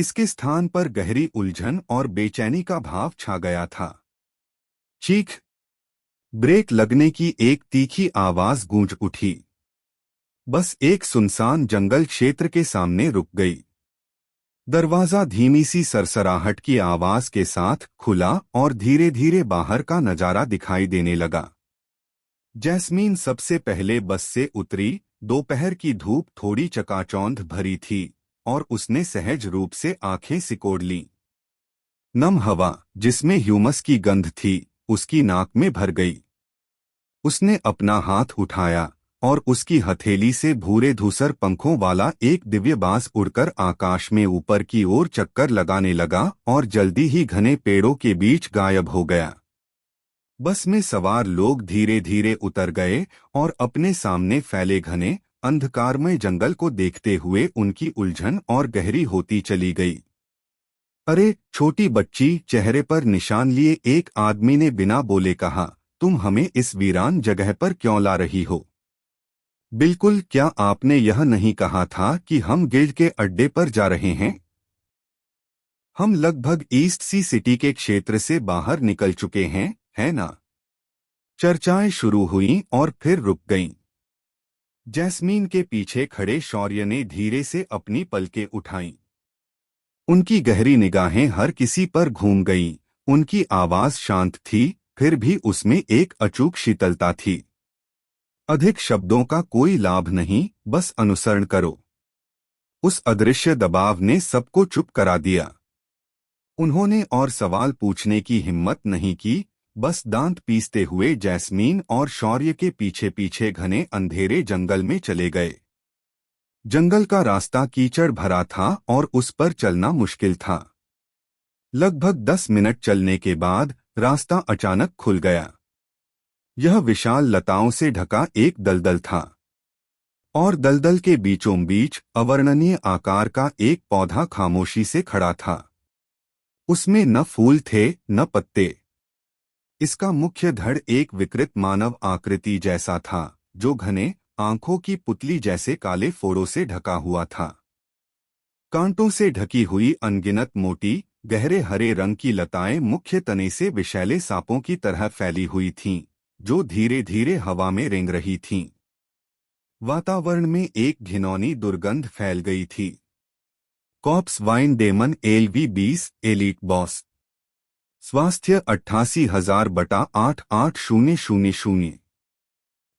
इसके स्थान पर गहरी उलझन और बेचैनी का भाव छा गया था। चीख! ब्रेक लगने की एक तीखी आवाज गूंज उठी। बस एक सुनसान जंगल क्षेत्र के सामने रुक गई। दरवाजा धीमी सी सरसराहट की आवाज के साथ खुला और धीरे धीरे बाहर का नजारा दिखाई देने लगा। जैस्मीन सबसे पहले बस से उतरी। दोपहर की धूप थोड़ी चकाचौंध भरी थी और उसने सहज रूप से आंखें सिकोड़ लीं। नम हवा, जिसमें ह्यूमस की गंध थी, उसकी नाक में भर गई। उसने अपना हाथ उठाया और उसकी हथेली से भूरे धूसर पंखों वाला एक दिव्य बांस उड़कर आकाश में ऊपर की ओर चक्कर लगाने लगा और जल्दी ही घने पेड़ों के बीच गायब हो गया। बस में सवार लोग धीरे धीरे उतर गए और अपने सामने फैले घने अंधकारमय जंगल को देखते हुए उनकी उलझन और गहरी होती चली गई। अरे छोटी बच्ची, चेहरे पर निशान लिए एक आदमी ने बिना बोले कहा, तुम हमें इस वीरान जगह पर क्यों ला रही हो? बिल्कुल, क्या आपने यह नहीं कहा था कि हम गिल्ड के अड्डे पर जा रहे हैं? हम लगभग ईस्ट सी सिटी के क्षेत्र से बाहर निकल चुके हैं, है ना? चर्चाएं शुरू हुईं और फिर रुक गईं। जैस्मीन के पीछे खड़े शौर्य ने धीरे से अपनी पलकें उठाईं। उनकी गहरी निगाहें हर किसी पर घूम गईं। उनकी आवाज शांत थी, फिर भी उसमें एक अचूक शीतलता थी। अधिक शब्दों का कोई लाभ नहीं, बस अनुसरण करो। उस अदृश्य दबाव ने सबको चुप करा दिया। उन्होंने और सवाल पूछने की हिम्मत नहीं की, बस दांत पीसते हुए जैस्मीन और शौर्य के पीछे पीछे घने अंधेरे जंगल में चले गए। जंगल का रास्ता कीचड़ भरा था और उस पर चलना मुश्किल था। लगभग 10 मिनट चलने के बाद रास्ता अचानक खुल गया। यह विशाल लताओं से ढका एक दलदल था और दलदल के बीचों बीच अवर्णनीय आकार का एक पौधा खामोशी से खड़ा था। उसमें न फूल थे न पत्ते। इसका मुख्य धड़ एक विकृत मानव आकृति जैसा था, जो घने आंखों की पुतली जैसे काले फोड़ों से ढका हुआ था। कांटों से ढकी हुई अनगिनत मोटी गहरे हरे रंग की लताएं मुख्य तने से विषैले सांपों की तरह फैली हुई थीं, जो धीरे धीरे हवा में रेंग रही थीं। वातावरण में एक घिनौनी दुर्गंध फैल गई थी। Corpse vine demon LV20 elite boss. स्वास्थ्य 88,000/88,000।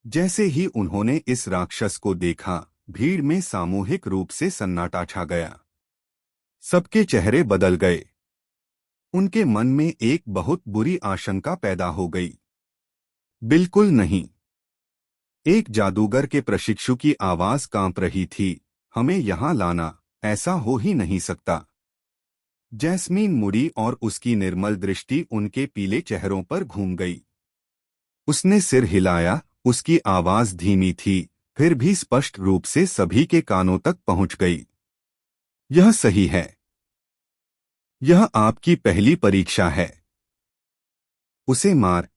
जैसे ही उन्होंने इस राक्षस को देखा, भीड़ में सामूहिक रूप से सन्नाटा छा गया। सबके चेहरे बदल गए। उनके मन में एक बहुत बुरी आशंका पैदा हो गई। बिल्कुल नहीं। एक जादूगर के प्रशिक्षु की आवाज कांप रही थी, हमें यहां लाना, ऐसा हो ही नहीं सकता। जैस्मीन मुड़ी और उसकी निर्मल दृष्टि उनके पीले चेहरों पर घूम गई। उसने सिर हिलाया। उसकी आवाज धीमी थी, फिर भी स्पष्ट रूप से सभी के कानों तक पहुंच गई। यह सही है। यह आपकी पहली परीक्षा है। उसे मार।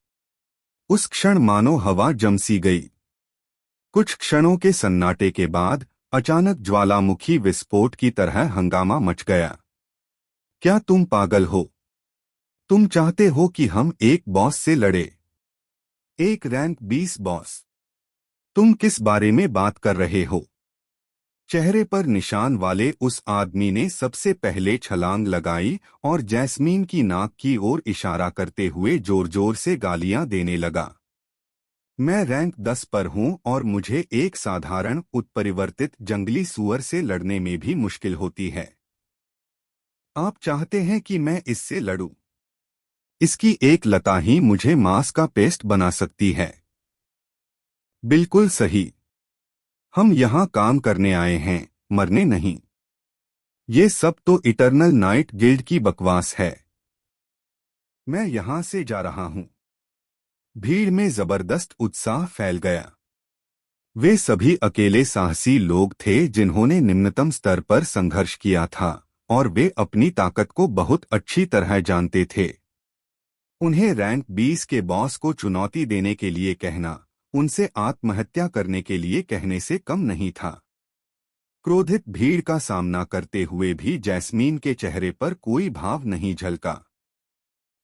उस क्षण मानो हवा जमसी गई। कुछ क्षणों के सन्नाटे के बाद अचानक ज्वालामुखी विस्फोट की तरह हंगामा मच गया। क्या तुम पागल हो? तुम चाहते हो कि हम एक बॉस से लड़े? एक रैंक 20 बॉस? तुम किस बारे में बात कर रहे हो? चेहरे पर निशान वाले उस आदमी ने सबसे पहले छलांग लगाई और जैस्मीन की नाक की ओर इशारा करते हुए जोर जोर से गालियां देने लगा। मैं रैंक 10 पर हूं और मुझे एक साधारण उत्परिवर्तित जंगली सूअर से लड़ने में भी मुश्किल होती है। आप चाहते हैं कि मैं इससे लड़ूं? इसकी एक लता ही मुझे मांस का पेस्ट बना सकती है। बिल्कुल सही। हम यहाँ काम करने आए हैं, मरने नहीं। ये सब तो इटर्नल नाइट गिल्ड की बकवास है। मैं यहाँ से जा रहा हूँ। भीड़ में जबरदस्त उत्साह फैल गया। वे सभी अकेले साहसी लोग थे जिन्होंने निम्नतम स्तर पर संघर्ष किया था और वे अपनी ताकत को बहुत अच्छी तरह जानते थे। उन्हें रैंक 20 के बॉस को चुनौती देने के लिए कहना उनसे आत्महत्या करने के लिए कहने से कम नहीं था। क्रोधित भीड़ का सामना करते हुए भी जैस्मीन के चेहरे पर कोई भाव नहीं झलका।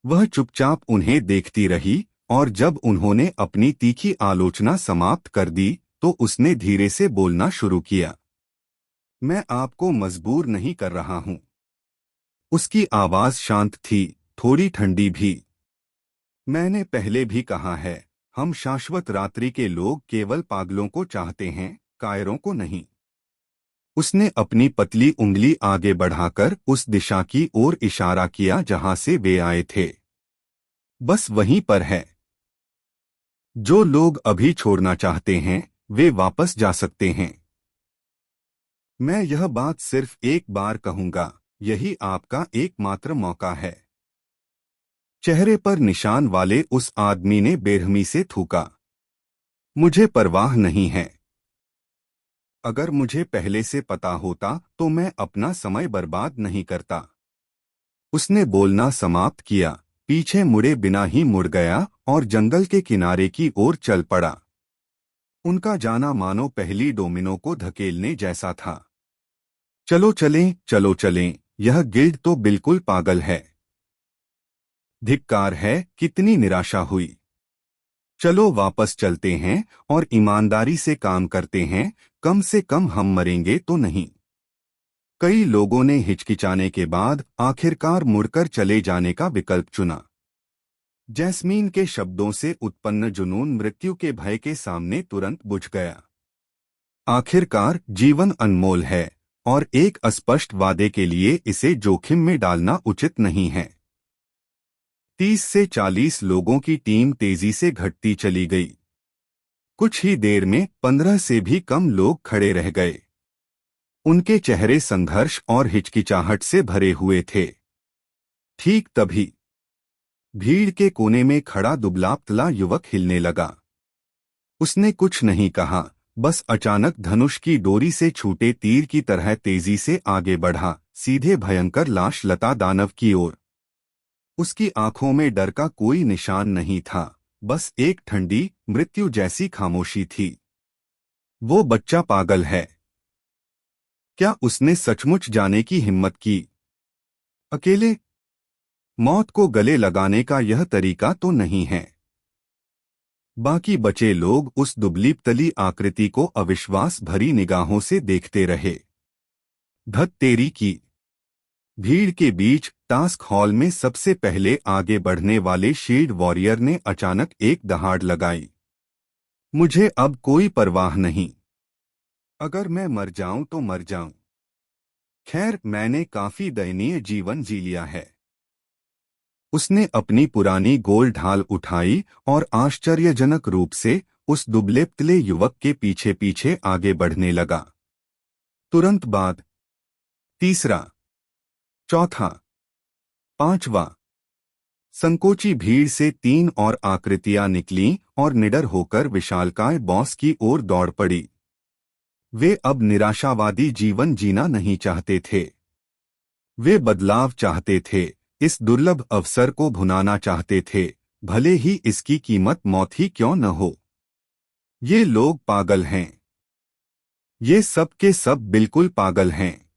वह चुपचाप उन्हें देखती रही और जब उन्होंने अपनी तीखी आलोचना समाप्त कर दी तो उसने धीरे से बोलना शुरू किया। मैं आपको मजबूर नहीं कर रहा हूं। उसकी आवाज शांत थी, थोड़ी ठंडी भी। मैंने पहले भी कहा है, हम शाश्वत रात्रि के लोग केवल पागलों को चाहते हैं, कायरों को नहीं। उसने अपनी पतली उंगली आगे बढ़ाकर उस दिशा की ओर इशारा किया जहां से वे आए थे। बस वहीं पर है। जो लोग अभी छोड़ना चाहते हैं वे वापस जा सकते हैं। मैं यह बात सिर्फ एक बार कहूंगा, यही आपका एकमात्र मौका है। चेहरे पर निशान वाले उस आदमी ने बेरहमी से थूका। मुझे परवाह नहीं है। अगर मुझे पहले से पता होता तो मैं अपना समय बर्बाद नहीं करता। उसने बोलना समाप्त किया, पीछे मुड़े बिना ही मुड़ गया और जंगल के किनारे की ओर चल पड़ा। उनका जाना मानो पहली डोमिनो को धकेलने जैसा था। चलो चलें, चलो चलें, यह गिल्ड तो बिल्कुल पागल है। धिक्कार है, कितनी निराशा हुई। चलो वापस चलते हैं और ईमानदारी से काम करते हैं, कम से कम हम मरेंगे तो नहीं। कई लोगों ने हिचकिचाने के बाद आखिरकार मुड़कर चले जाने का विकल्प चुना। जैस्मीन के शब्दों से उत्पन्न जुनून मृत्यु के भय के सामने तुरंत बुझ गया। आखिरकार जीवन अनमोल है और एक अस्पष्ट वादे के लिए इसे जोखिम में डालना उचित नहीं है। 30 से 40 लोगों की टीम तेजी से घटती चली गई। कुछ ही देर में 15 से भी कम लोग खड़े रह गए। उनके चेहरे संघर्ष और हिचकिचाहट से भरे हुए थे। ठीक तभी भीड़ के कोने में खड़ा दुबला-पतला युवक हिलने लगा। उसने कुछ नहीं कहा, बस अचानक धनुष की डोरी से छूटे तीर की तरह तेजी से आगे बढ़ा, सीधे भयंकर लाश लता दानव की ओर। उसकी आंखों में डर का कोई निशान नहीं था, बस एक ठंडी मृत्यु जैसी खामोशी थी। वो बच्चा पागल है। क्या उसने सचमुच जाने की हिम्मत की? अकेले? मौत को गले लगाने का यह तरीका तो नहीं है। बाकी बचे लोग उस दुबली पतली आकृति को अविश्वास भरी निगाहों से देखते रहे। धत तेरी की। भीड़ के टास्क टास्क हॉल में सबसे पहले आगे बढ़ने वाले शील्ड वॉरियर ने अचानक एक दहाड़ लगाई। मुझे अब कोई परवाह नहीं। अगर मैं मर जाऊं तो मर जाऊं। खैर, मैंने काफी दयनीय जीवन जी लिया है। उसने अपनी पुरानी गोल ढाल उठाई और आश्चर्यजनक रूप से उस दुबले पतले युवक के पीछे पीछे आगे बढ़ने लगा। तुरंत बाद तीसरा, चौथा, पांचवा। संकोची भीड़ से 3 और आकृतियां निकलीं और निडर होकर विशालकाय बॉस की ओर दौड़ पड़ी। वे अब निराशावादी जीवन जीना नहीं चाहते थे। वे बदलाव चाहते थे, इस दुर्लभ अवसर को भुनाना चाहते थे, भले ही इसकी कीमत मौत ही क्यों न हो। ये लोग पागल हैं। ये सब के सब बिल्कुल पागल हैं।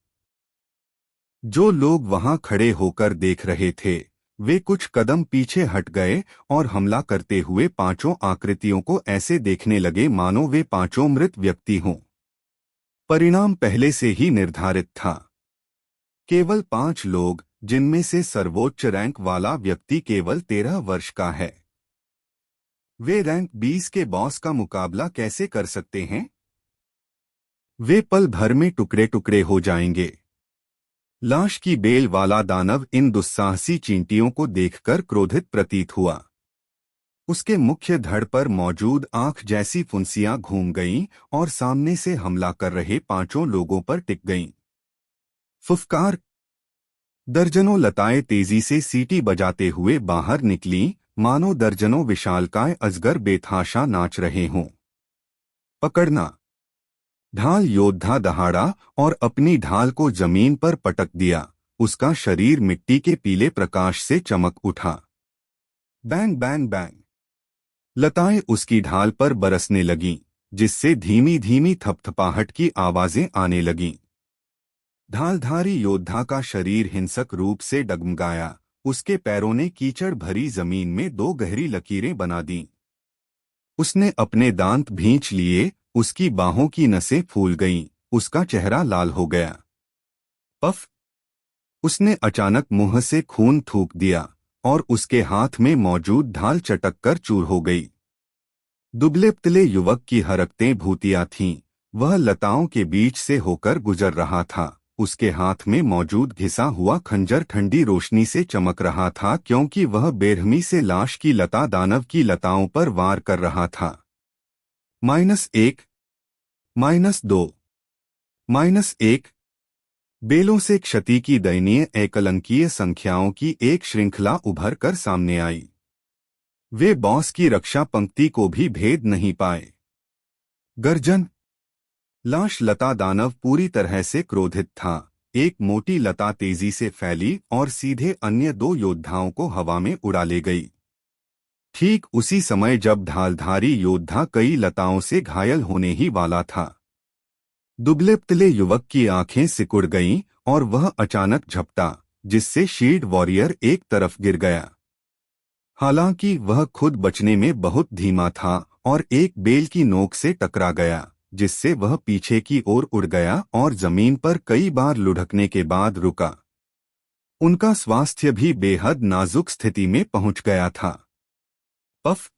जो लोग वहां खड़े होकर देख रहे थे वे कुछ कदम पीछे हट गए और हमला करते हुए पांचों आकृतियों को ऐसे देखने लगे मानो वे पांचों मृत व्यक्ति हों। परिणाम पहले से ही निर्धारित था। केवल 5 लोग, जिनमें से सर्वोच्च रैंक वाला व्यक्ति केवल 13 वर्ष का है। वे रैंक 20 के बॉस का मुकाबला कैसे कर सकते हैं? वे पल भर में टुकड़े टुकड़े हो जाएंगे। लाश की बेल वाला दानव इन दुस्साहसी चींटियों को देखकर क्रोधित प्रतीत हुआ। उसके मुख्य धड़ पर मौजूद आंख जैसी फुंसियां घूम गईं और सामने से हमला कर रहे 5 लोगों पर टिक गईं। फुफकार। दर्जनों लताएं तेजी से सीटी बजाते हुए बाहर निकलीं, मानो दर्जनों विशालकाय अजगर बेतहाशा नाच रहे हों। पकड़ना। ढाल योद्धा दहाड़ा और अपनी ढाल को जमीन पर पटक दिया। उसका शरीर मिट्टी के पीले प्रकाश से चमक उठा। Bang bang bang. लताएं उसकी ढाल पर बरसने लगीं, जिससे धीमी धीमी थपथपाहट की आवाजें आने लगीं। ढालधारी योद्धा का शरीर हिंसक रूप से डगमगाया। उसके पैरों ने कीचड़ भरी जमीन में दो गहरी लकीरें बना दीं। उसने अपने दांत भींच लिए, उसकी बाहों की नसें फूल गईं, उसका चेहरा लाल हो गया। पफ! उसने अचानक मुंह से खून थूक दिया और उसके हाथ में मौजूद ढाल चटक कर चूर हो गई। दुबले पतले युवक की हरकतें भूतिया थीं। वह लताओं के बीच से होकर गुजर रहा था। उसके हाथ में मौजूद घिसा हुआ खंजर ठंडी रोशनी से चमक रहा था, क्योंकि वह बेरहमी से लाश की लता दानव की लताओं पर वार कर रहा था। -1, -2, -1। बेलों से क्षति की दयनीय एकअंकीय संख्याओं की एक श्रृंखला उभर कर सामने आई। वे बॉस की रक्षा पंक्ति को भी भेद नहीं पाए। गर्जन! लाश लता दानव पूरी तरह से क्रोधित था। एक मोटी लता तेजी से फैली और सीधे अन्य दो योद्धाओं को हवा में उड़ा ले गई। ठीक उसी समय जब ढालधारी योद्धा कई लताओं से घायल होने ही वाला था। दुबले पतले युवक की आंखें सिकुड़ गईं और वह अचानक झपटा, जिससे शील्ड वॉरियर एक तरफ गिर गया। हालांकि वह खुद बचने में बहुत धीमा था और एक बेल की नोक से टकरा गया, जिससे वह पीछे की ओर उड़ गया और जमीन पर कई बार लुढ़कने के बाद रुका। उनका स्वास्थ्य भी बेहद नाजुक स्थिति में पहुंच गया था। पफ!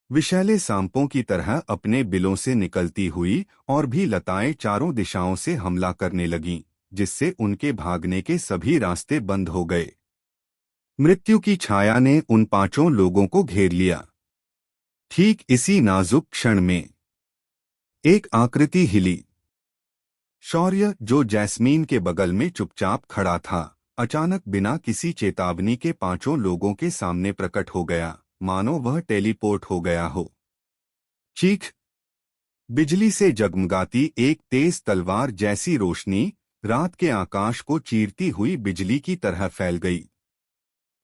विषैले सांपों की तरह अपने बिलों से निकलती हुई और भी लताएं चारों दिशाओं से हमला करने लगीं, जिससे उनके भागने के सभी रास्ते बंद हो गए। मृत्यु की छाया ने उन पांचों लोगों को घेर लिया। ठीक इसी नाजुक क्षण में एक आकृति हिली। शौर्य, जो जैस्मीन के बगल में चुपचाप खड़ा था, अचानक बिना किसी चेतावनी के पांचों लोगों के सामने प्रकट हो गया, मानो वह टेलीपोर्ट हो गया हो। चीख! बिजली से जगमगाती एक तेज तलवार जैसी रोशनी रात के आकाश को चीरती हुई बिजली की तरह फैल गई।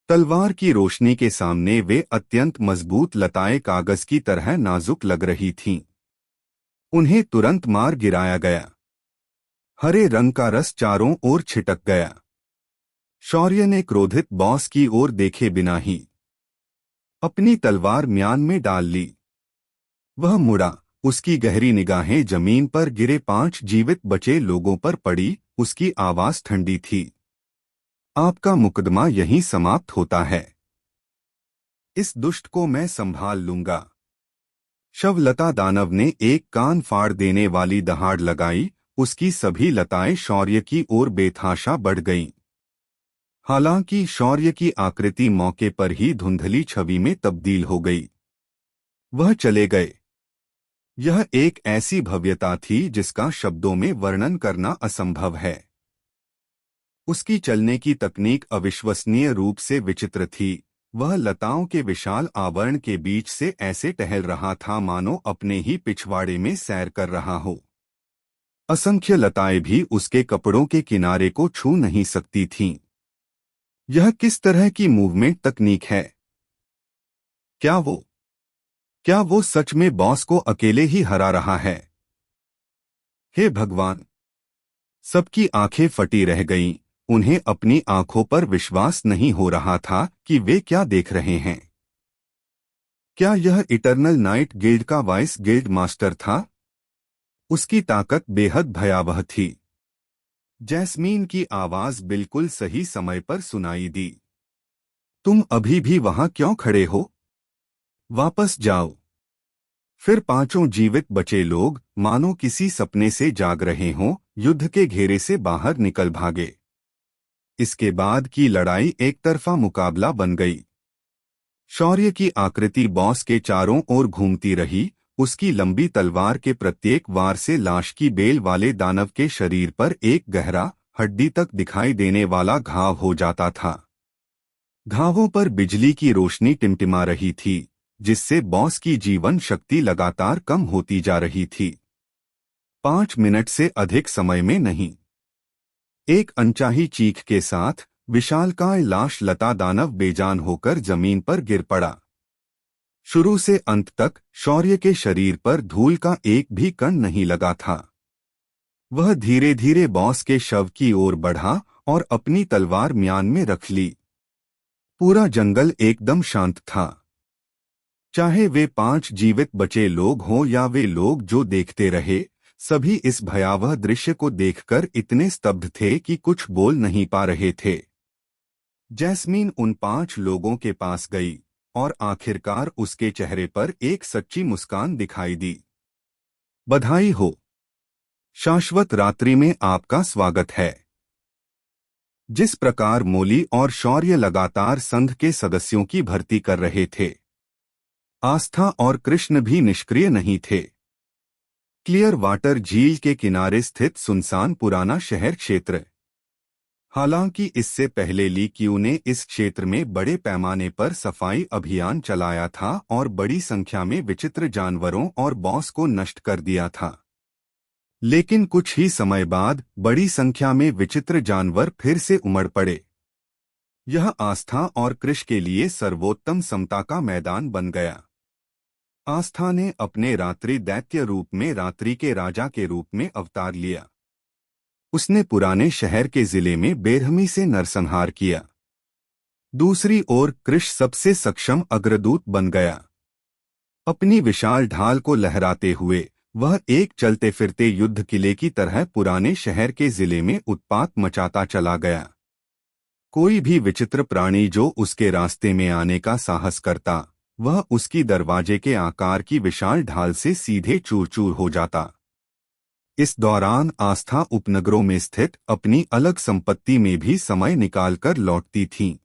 तलवार की रोशनी के सामने वे अत्यंत मजबूत लताएं कागज की तरह नाजुक लग रही थीं। उन्हें तुरंत मार गिराया गया। हरे रंग का रस चारों ओर छिटक गया। शौर्य ने क्रोधित बॉस की ओर देखे बिना ही अपनी तलवार म्यान में डाल ली। वह मुड़ा, उसकी गहरी निगाहें जमीन पर गिरे 5 जीवित बचे लोगों पर पड़ी। उसकी आवाज ठंडी थी। आपका मुकदमा यहीं समाप्त होता है। इस दुष्ट को मैं संभाल लूंगा। शवलता दानव ने एक कान फाड़ देने वाली दहाड़ लगाई। उसकी सभी लताएं शौर्य की ओर बेतहाशा बढ़ गईं। हालांकि शौर्य की आकृति मौके पर ही धुंधली छवि में तब्दील हो गई। वह चले गए। यह एक ऐसी भव्यता थी जिसका शब्दों में वर्णन करना असंभव है। उसकी चलने की तकनीक अविश्वसनीय रूप से विचित्र थी। वह लताओं के विशाल आवरण के बीच से ऐसे टहल रहा था मानो अपने ही पिछवाड़े में सैर कर रहा हो। असंख्य लताएं भी उसके कपड़ों के किनारे को छू नहीं सकती थीं। यह किस तरह की मूवमेंट तकनीक है? क्या वो सच में बॉस को अकेले ही हरा रहा है? हे भगवान! सबकी आंखें फटी रह गईं। उन्हें अपनी आंखों पर विश्वास नहीं हो रहा था कि वे क्या देख रहे हैं। क्या यह इटर्नल नाइट गिल्ड का वाइस गिल्ड मास्टर था? उसकी ताकत बेहद भयावह थी। जैस्मीन की आवाज बिल्कुल सही समय पर सुनाई दी। तुम अभी भी वहां क्यों खड़े हो? वापस जाओ। फिर पांचों जीवित बचे लोग मानो किसी सपने से जाग रहे हों, युद्ध के घेरे से बाहर निकल भागे। इसके बाद की लड़ाई एक तरफा मुकाबला बन गई। शौर्य की आकृति बॉस के चारों ओर घूमती रही। उसकी लंबी तलवार के प्रत्येक वार से लाश की बेल वाले दानव के शरीर पर एक गहरा, हड्डी तक दिखाई देने वाला घाव हो जाता था। घावों पर बिजली की रोशनी टिमटिमा रही थी, जिससे बॉस की जीवन शक्ति लगातार कम होती जा रही थी। 5 मिनट से अधिक समय में नहीं। एक अनचाही चीख के साथ विशालकाय लाश लता दानव बेजान होकर जमीन पर गिर पड़ा। शुरू से अंत तक शौर्य के शरीर पर धूल का एक भी कण नहीं लगा था। वह धीरे धीरे बॉस के शव की ओर बढ़ा और अपनी तलवार म्यान में रख ली। पूरा जंगल एकदम शांत था। चाहे वे 5 जीवित बचे लोग हों या वे लोग जो देखते रहे, सभी इस भयावह दृश्य को देखकर इतने स्तब्ध थे कि कुछ बोल नहीं पा रहे थे। जैस्मीन उन 5 लोगों के पास गई और आखिरकार उसके चेहरे पर एक सच्ची मुस्कान दिखाई दी। बधाई हो, शाश्वत रात्रि में आपका स्वागत है। जिस प्रकार मोली और शौर्य लगातार संघ के सदस्यों की भर्ती कर रहे थे, आस्था और कृष्ण भी निष्क्रिय नहीं थे। क्लियर वाटर झील के किनारे स्थित सुनसान पुराना शहर क्षेत्र। हालांकि इससे पहले ली क्यू ने इस क्षेत्र में बड़े पैमाने पर सफाई अभियान चलाया था और बड़ी संख्या में विचित्र जानवरों और बॉस को नष्ट कर दिया था, लेकिन कुछ ही समय बाद बड़ी संख्या में विचित्र जानवर फिर से उमड़ पड़े। यह आस्था और कृष के लिए सर्वोत्तम समता का मैदान बन गया। आस्था ने अपने रात्रि दैत्य रूप में रात्रि के राजा के रूप में अवतार लिया। उसने पुराने शहर के जिले में बेरहमी से नरसंहार किया। दूसरी ओर कृष सबसे सक्षम अग्रदूत बन गया। अपनी विशाल ढाल को लहराते हुए वह एक चलते फिरते युद्ध किले की तरह पुराने शहर के जिले में उत्पात मचाता चला गया। कोई भी विचित्र प्राणी जो उसके रास्ते में आने का साहस करता, वह उसकी दरवाजे के आकार की विशाल ढाल से सीधे चूर चूर हो जाता। इस दौरान आस्था उपनगरों में स्थित अपनी अलग संपत्ति में भी समय निकालकर लौटती थीं।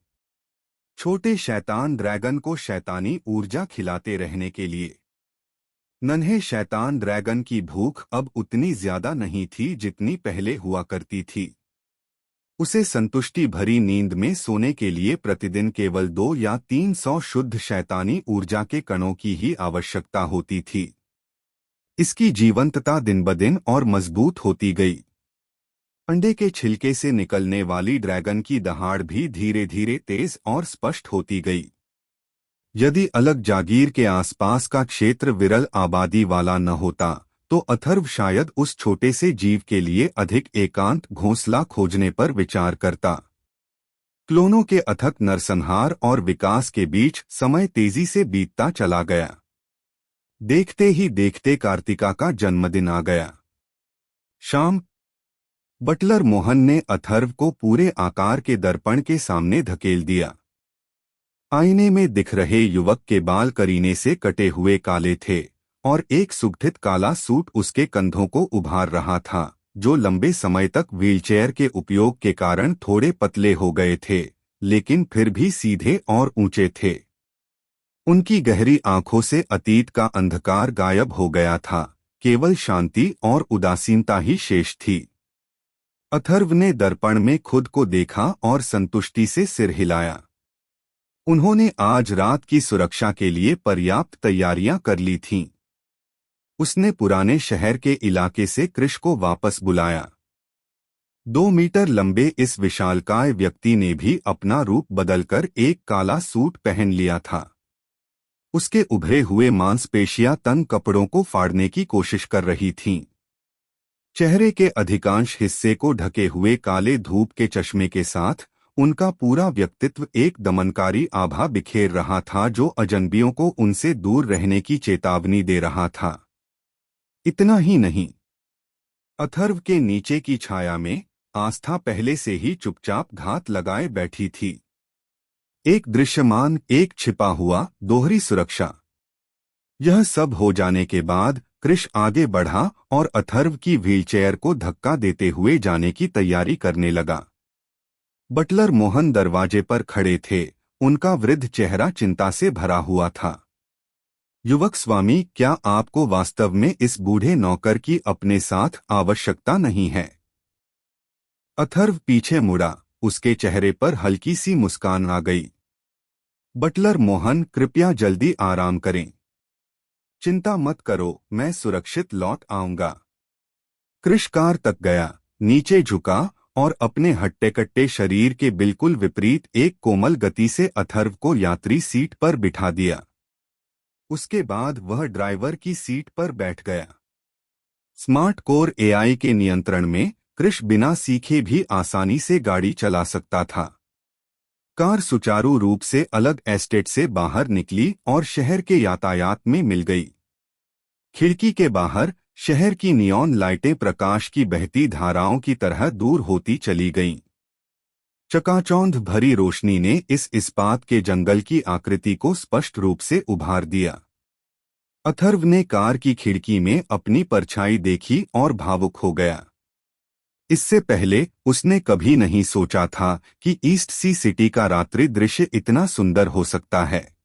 छोटे शैतान ड्रैगन को शैतानी ऊर्जा खिलाते रहने के लिए। नन्हे शैतान ड्रैगन की भूख अब उतनी ज्यादा नहीं थी जितनी पहले हुआ करती थी। उसे संतुष्टि भरी नींद में सोने के लिए प्रतिदिन केवल 2 या 300 शुद्ध शैतानी ऊर्जा के कणों की ही आवश्यकता होती थी। इसकी जीवंतता दिन-ब-दिन और मजबूत होती गई। अंडे के छिलके से निकलने वाली ड्रैगन की दहाड़ भी धीरे धीरे तेज और स्पष्ट होती गई। यदि अलग जागीर के आसपास का क्षेत्र विरल आबादी वाला न होता, तो अथर्व शायद उस छोटे से जीव के लिए अधिक एकांत घोंसला खोजने पर विचार करता। क्लोनों के अथक नरसंहार और विकास के बीच समय तेजी से बीतता चला गया। देखते ही देखते कार्तिका का जन्मदिन आ गया। शाम। बटलर मोहन ने अथर्व को पूरे आकार के दर्पण के सामने धकेल दिया। आईने में दिख रहे युवक के बाल करीने से कटे हुए काले थे और एक सुगठित काला सूट उसके कंधों को उभार रहा था, जो लंबे समय तक व्हीलचेयर के उपयोग के कारण थोड़े पतले हो गए थे, लेकिन फिर भी सीधे और ऊंचे थे। उनकी गहरी आंखों से अतीत का अंधकार गायब हो गया था, केवल शांति और उदासीनता ही शेष थी। अथर्व ने दर्पण में खुद को देखा और संतुष्टि से सिर हिलाया। उन्होंने आज रात की सुरक्षा के लिए पर्याप्त तैयारियां कर ली थीं। उसने पुराने शहर के इलाके से कृष को वापस बुलाया। 2 मीटर लंबे इस विशालकाय व्यक्ति ने भी अपना रूप बदलकर एक काला सूट पहन लिया था। उसके उभरे हुए मांसपेशियां तंग कपड़ों को फाड़ने की कोशिश कर रही थीं। चेहरे के अधिकांश हिस्से को ढके हुए काले धूप के चश्मे के साथ उनका पूरा व्यक्तित्व एक दमनकारी आभा बिखेर रहा था, जो अजनबियों को उनसे दूर रहने की चेतावनी दे रहा था। इतना ही नहीं, अथर्व के नीचे की छाया में आस्था पहले से ही चुपचाप घात लगाए बैठी थी। एक दृश्यमान, एक छिपा हुआ, दोहरी सुरक्षा। यह सब हो जाने के बाद कृष आगे बढ़ा और अथर्व की व्हीलचेयर को धक्का देते हुए जाने की तैयारी करने लगा। बटलर मोहन दरवाजे पर खड़े थे, उनका वृद्ध चेहरा चिंता से भरा हुआ था। युवक स्वामी, क्या आपको वास्तव में इस बूढ़े नौकर की अपने साथ आवश्यकता नहीं है? अथर्व पीछे मुड़ा, उसके चेहरे पर हल्की सी मुस्कान आ गई। बटलर मोहन, कृपया जल्दी आराम करें। चिंता मत करो, मैं सुरक्षित लौट आऊंगा। कृष कार तक गया, नीचे झुका और अपने हट्टे-कट्टे शरीर के बिल्कुल विपरीत एक कोमल गति से अथर्व को यात्री सीट पर बिठा दिया। उसके बाद वह ड्राइवर की सीट पर बैठ गया। स्मार्ट कोर एआई के नियंत्रण में कृष बिना सीखे भी आसानी से गाड़ी चला सकता था। कार सुचारू रूप से अलग एस्टेट से बाहर निकली और शहर के यातायात में मिल गई। खिड़की के बाहर शहर की नियॉन लाइटें प्रकाश की बहती धाराओं की तरह दूर होती चली गईं। चकाचौंध भरी रोशनी ने इस इस्पात के जंगल की आकृति को स्पष्ट रूप से उभार दिया। अथर्व ने कार की खिड़की में अपनी परछाई देखी और भावुक हो गया। इससे पहले उसने कभी नहीं सोचा था कि ईस्ट सी सिटी का रात्रि दृश्य इतना सुंदर हो सकता है।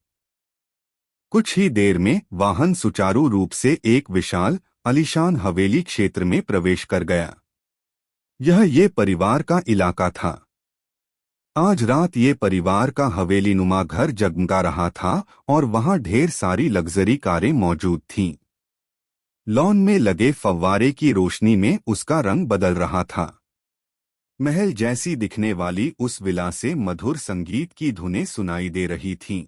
कुछ ही देर में वाहन सुचारू रूप से एक विशाल आलीशान हवेली क्षेत्र में प्रवेश कर गया। ये परिवार का इलाका था। आज रात ये परिवार का हवेलीनुमा घर जगमगा रहा था और वहां ढेर सारी लग्जरी कारें मौजूद थीं। लॉन में लगे फव्वारे की रोशनी में उसका रंग बदल रहा था। महल जैसी दिखने वाली उस विला से मधुर संगीत की धुनें सुनाई दे रही थीं।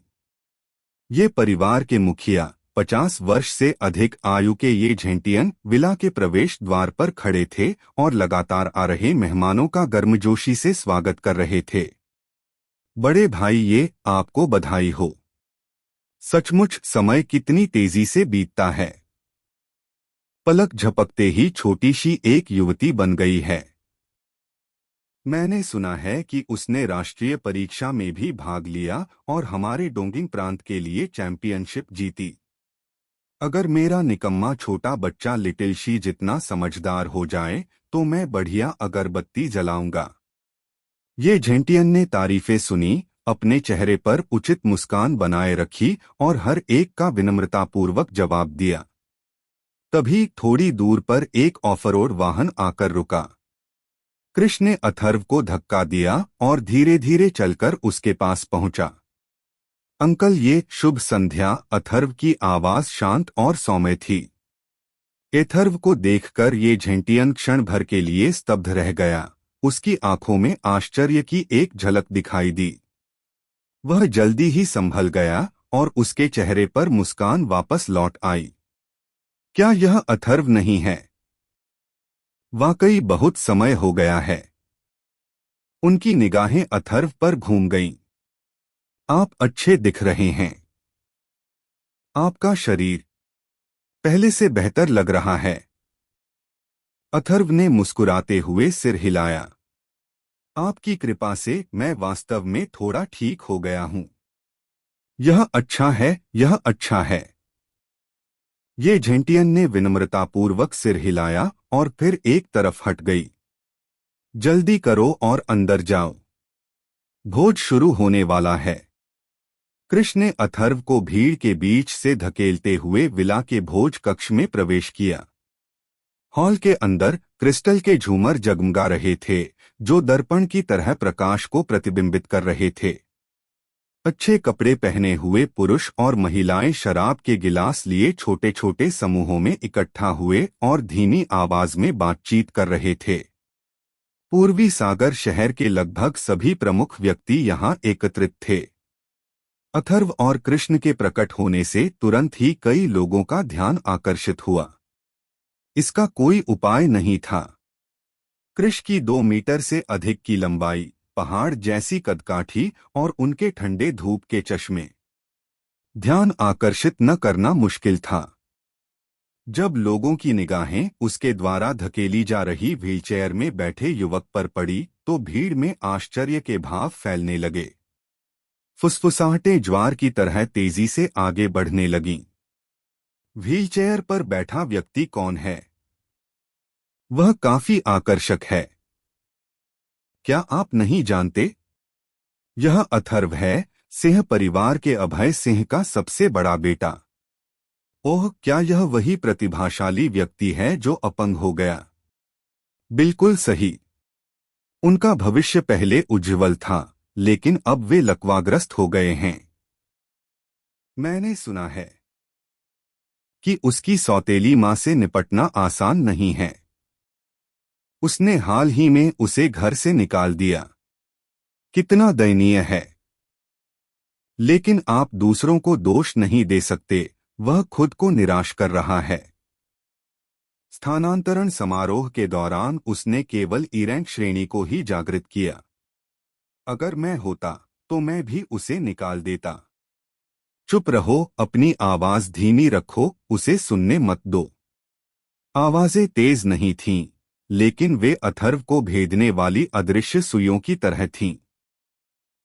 ये परिवार के मुखिया 50 वर्ष से अधिक आयु के ये झेंटियन विला के प्रवेश द्वार पर खड़े थे और लगातार आ रहे मेहमानों का गर्मजोशी से स्वागत कर रहे थे। बड़े भाई, ये आपको बधाई हो। सचमुच समय कितनी तेजी से बीतता है। पलक झपकते ही छोटी सी एक युवती बन गई है। मैंने सुना है कि उसने राष्ट्रीय परीक्षा में भी भाग लिया और हमारे डोंगिंग प्रांत के लिए चैंपियनशिप जीती। अगर मेरा निकम्मा छोटा बच्चा लिटिल शी जितना समझदार हो जाए तो मैं बढ़िया अगरबत्ती जलाऊंगा। ये झेंटियन ने तारीफें सुनी, अपने चेहरे पर उचित मुस्कान बनाए रखी और हर एक का विनम्रतापूर्वक जवाब दिया। तभी थोड़ी दूर पर एक ऑफरोड वाहन आकर रुका। कृष ने अथर्व को धक्का दिया और धीरे धीरे चलकर उसके पास पहुंचा। अंकल, ये शुभ संध्या। अथर्व की आवाज शांत और सौम्य थी। अथर्व को देखकर ये झेंटियन क्षण भर के लिए स्तब्ध रह गया। उसकी आंखों में आश्चर्य की एक झलक दिखाई दी। वह जल्दी ही संभल गया और उसके चेहरे पर मुस्कान वापस लौट आई। क्या यह अथर्व नहीं है? वाकई बहुत समय हो गया है। उनकी निगाहें अथर्व पर घूम गईं। आप अच्छे दिख रहे हैं। आपका शरीर पहले से बेहतर लग रहा है। अथर्व ने मुस्कुराते हुए सिर हिलाया। आपकी कृपा से मैं वास्तव में थोड़ा ठीक हो गया हूं। यह अच्छा है, यह अच्छा है। ये झेंटियन ने विनम्रतापूर्वक सिर हिलाया और फिर एक तरफ हट गई। जल्दी करो और अंदर जाओ। भोज शुरू होने वाला है। कृष ने अथर्व को भीड़ के बीच से धकेलते हुए विला के भोज कक्ष में प्रवेश किया। हॉल के अंदर क्रिस्टल के झूमर जगमगा रहे थे, जो दर्पण की तरह प्रकाश को प्रतिबिंबित कर रहे थे। अच्छे कपड़े पहने हुए पुरुष और महिलाएं शराब के गिलास लिए छोटे छोटे समूहों में इकट्ठा हुए और धीमी आवाज में बातचीत कर रहे थे। पूर्वी सागर शहर के लगभग सभी प्रमुख व्यक्ति यहां एकत्रित थे। अथर्व और कृष्ण के प्रकट होने से तुरंत ही कई लोगों का ध्यान आकर्षित हुआ। इसका कोई उपाय नहीं था। कृष की 2 मीटर से अधिक की लंबाई, पहाड़ जैसी कदकाठी और उनके ठंडे धूप के चश्मे। ध्यान आकर्षित न करना मुश्किल था। जब लोगों की निगाहें उसके द्वारा धकेली जा रही व्हीलचेयर में बैठे युवक पर पड़ी तो भीड़ में आश्चर्य के भाव फैलने लगे। फुसफुसाहटें ज्वार की तरह तेजी से आगे बढ़ने लगीं। व्हीलचेयर पर बैठा व्यक्ति कौन है? वह काफी आकर्षक है। क्या आप नहीं जानते? यह अथर्व है, सिंह परिवार के अभय सिंह का सबसे बड़ा बेटा। ओह, क्या यह वही प्रतिभाशाली व्यक्ति है जो अपंग हो गया? बिल्कुल सही। उनका भविष्य पहले उज्ज्वल था, लेकिन अब वे लकवाग्रस्त हो गए हैं। मैंने सुना है कि उसकी सौतेली मां से निपटना आसान नहीं है। उसने हाल ही में उसे घर से निकाल दिया। कितना दयनीय है। लेकिन आप दूसरों को दोष नहीं दे सकते। वह खुद को निराश कर रहा है। स्थानांतरण समारोह के दौरान उसने केवल ई-रैंक श्रेणी को ही जागृत किया। अगर मैं होता तो मैं भी उसे निकाल देता। चुप रहो, अपनी आवाज धीमी रखो, उसे सुनने मत दो। आवाजें तेज नहीं थीं, लेकिन वे अथर्व को भेदने वाली अदृश्य सुइयों की तरह थीं।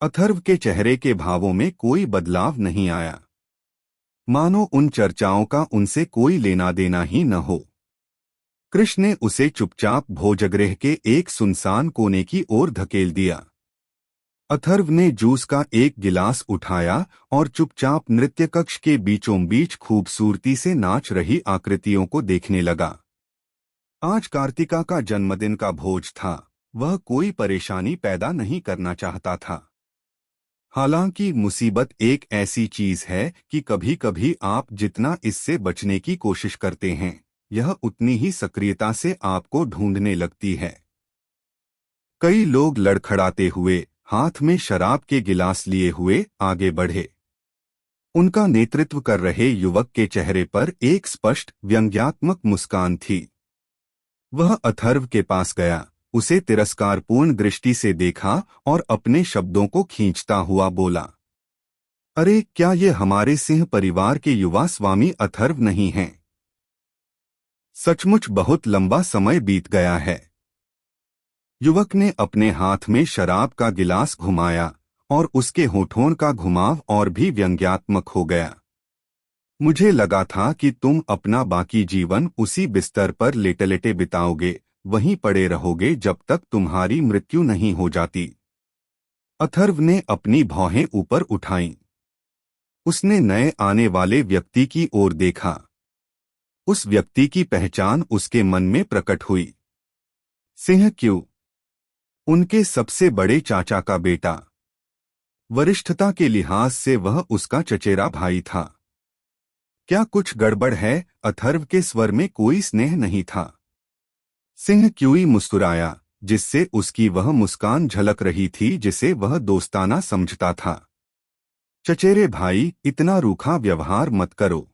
अथर्व के चेहरे के भावों में कोई बदलाव नहीं आया, मानो उन चर्चाओं का उनसे कोई लेना देना ही न हो। कृष्ण ने उसे चुपचाप भोजगृह के एक सुनसान कोने की ओर धकेल दिया। अथर्व ने जूस का एक गिलास उठाया और चुपचाप नृत्य कक्ष के बीचों बीच खूबसूरती से नाच रही आकृतियों को देखने लगा। आज कार्तिका का जन्मदिन का भोज था। वह कोई परेशानी पैदा नहीं करना चाहता था। हालांकि मुसीबत एक ऐसी चीज है कि कभी कभी आप जितना इससे बचने की कोशिश करते हैं, यह उतनी ही सक्रियता से आपको ढूंढने लगती है। कई लोग लड़खड़ाते हुए, हाथ में शराब के गिलास लिए हुए आगे बढ़े। उनका नेतृत्व कर रहे युवक के चेहरे पर एक स्पष्ट व्यंग्यात्मक मुस्कान थी। वह अथर्व के पास गया, उसे तिरस्कारपूर्ण दृष्टि से देखा और अपने शब्दों को खींचता हुआ बोला, अरे क्या ये हमारे सिंह परिवार के युवा स्वामी अथर्व नहीं हैं? सचमुच बहुत लंबा समय बीत गया है। युवक ने अपने हाथ में शराब का गिलास घुमाया और उसके होठों का घुमाव और भी व्यंग्यात्मक हो गया। मुझे लगा था कि तुम अपना बाकी जीवन उसी बिस्तर पर लेटे लेटे बिताओगे, वहीं पड़े रहोगे जब तक तुम्हारी मृत्यु नहीं हो जाती। अथर्व ने अपनी भौहें ऊपर उठाईं। उसने नए आने वाले व्यक्ति की ओर देखा। उस व्यक्ति की पहचान उसके मन में प्रकट हुई। सिंह क्यों? उनके सबसे बड़े चाचा का बेटा। वरिष्ठता के लिहाज से वह उसका चचेरा भाई था। क्या कुछ गड़बड़ है? अथर्व के स्वर में कोई स्नेह नहीं था। सिंह क्यूई मुस्कुराया, जिससे उसकी वह मुस्कान झलक रही थी जिसे वह दोस्ताना समझता था। चचेरे भाई, इतना रूखा व्यवहार मत करो।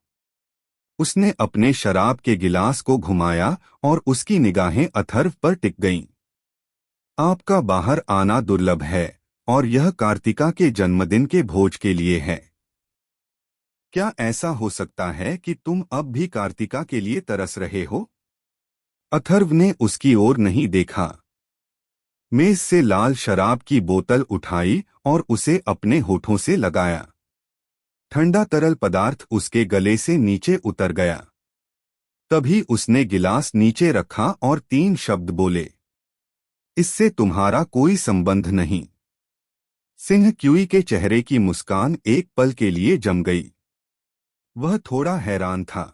उसने अपने शराब के गिलास को घुमाया और उसकी निगाहें अथर्व पर टिक गईं। आपका बाहर आना दुर्लभ है, और यह कार्तिका के जन्मदिन के भोज के लिए है। क्या ऐसा हो सकता है कि तुम अब भी कार्तिका के लिए तरस रहे हो? अथर्व ने उसकी ओर नहीं देखा। मेज से लाल शराब की बोतल उठाई और उसे अपने होठों से लगाया। ठंडा तरल पदार्थ उसके गले से नीचे उतर गया। तभी उसने गिलास नीचे रखा और 3 शब्द बोले, इससे तुम्हारा कोई संबंध नहीं। सिंह क्यूई के चेहरे की मुस्कान एक पल के लिए जम गई। वह थोड़ा हैरान था।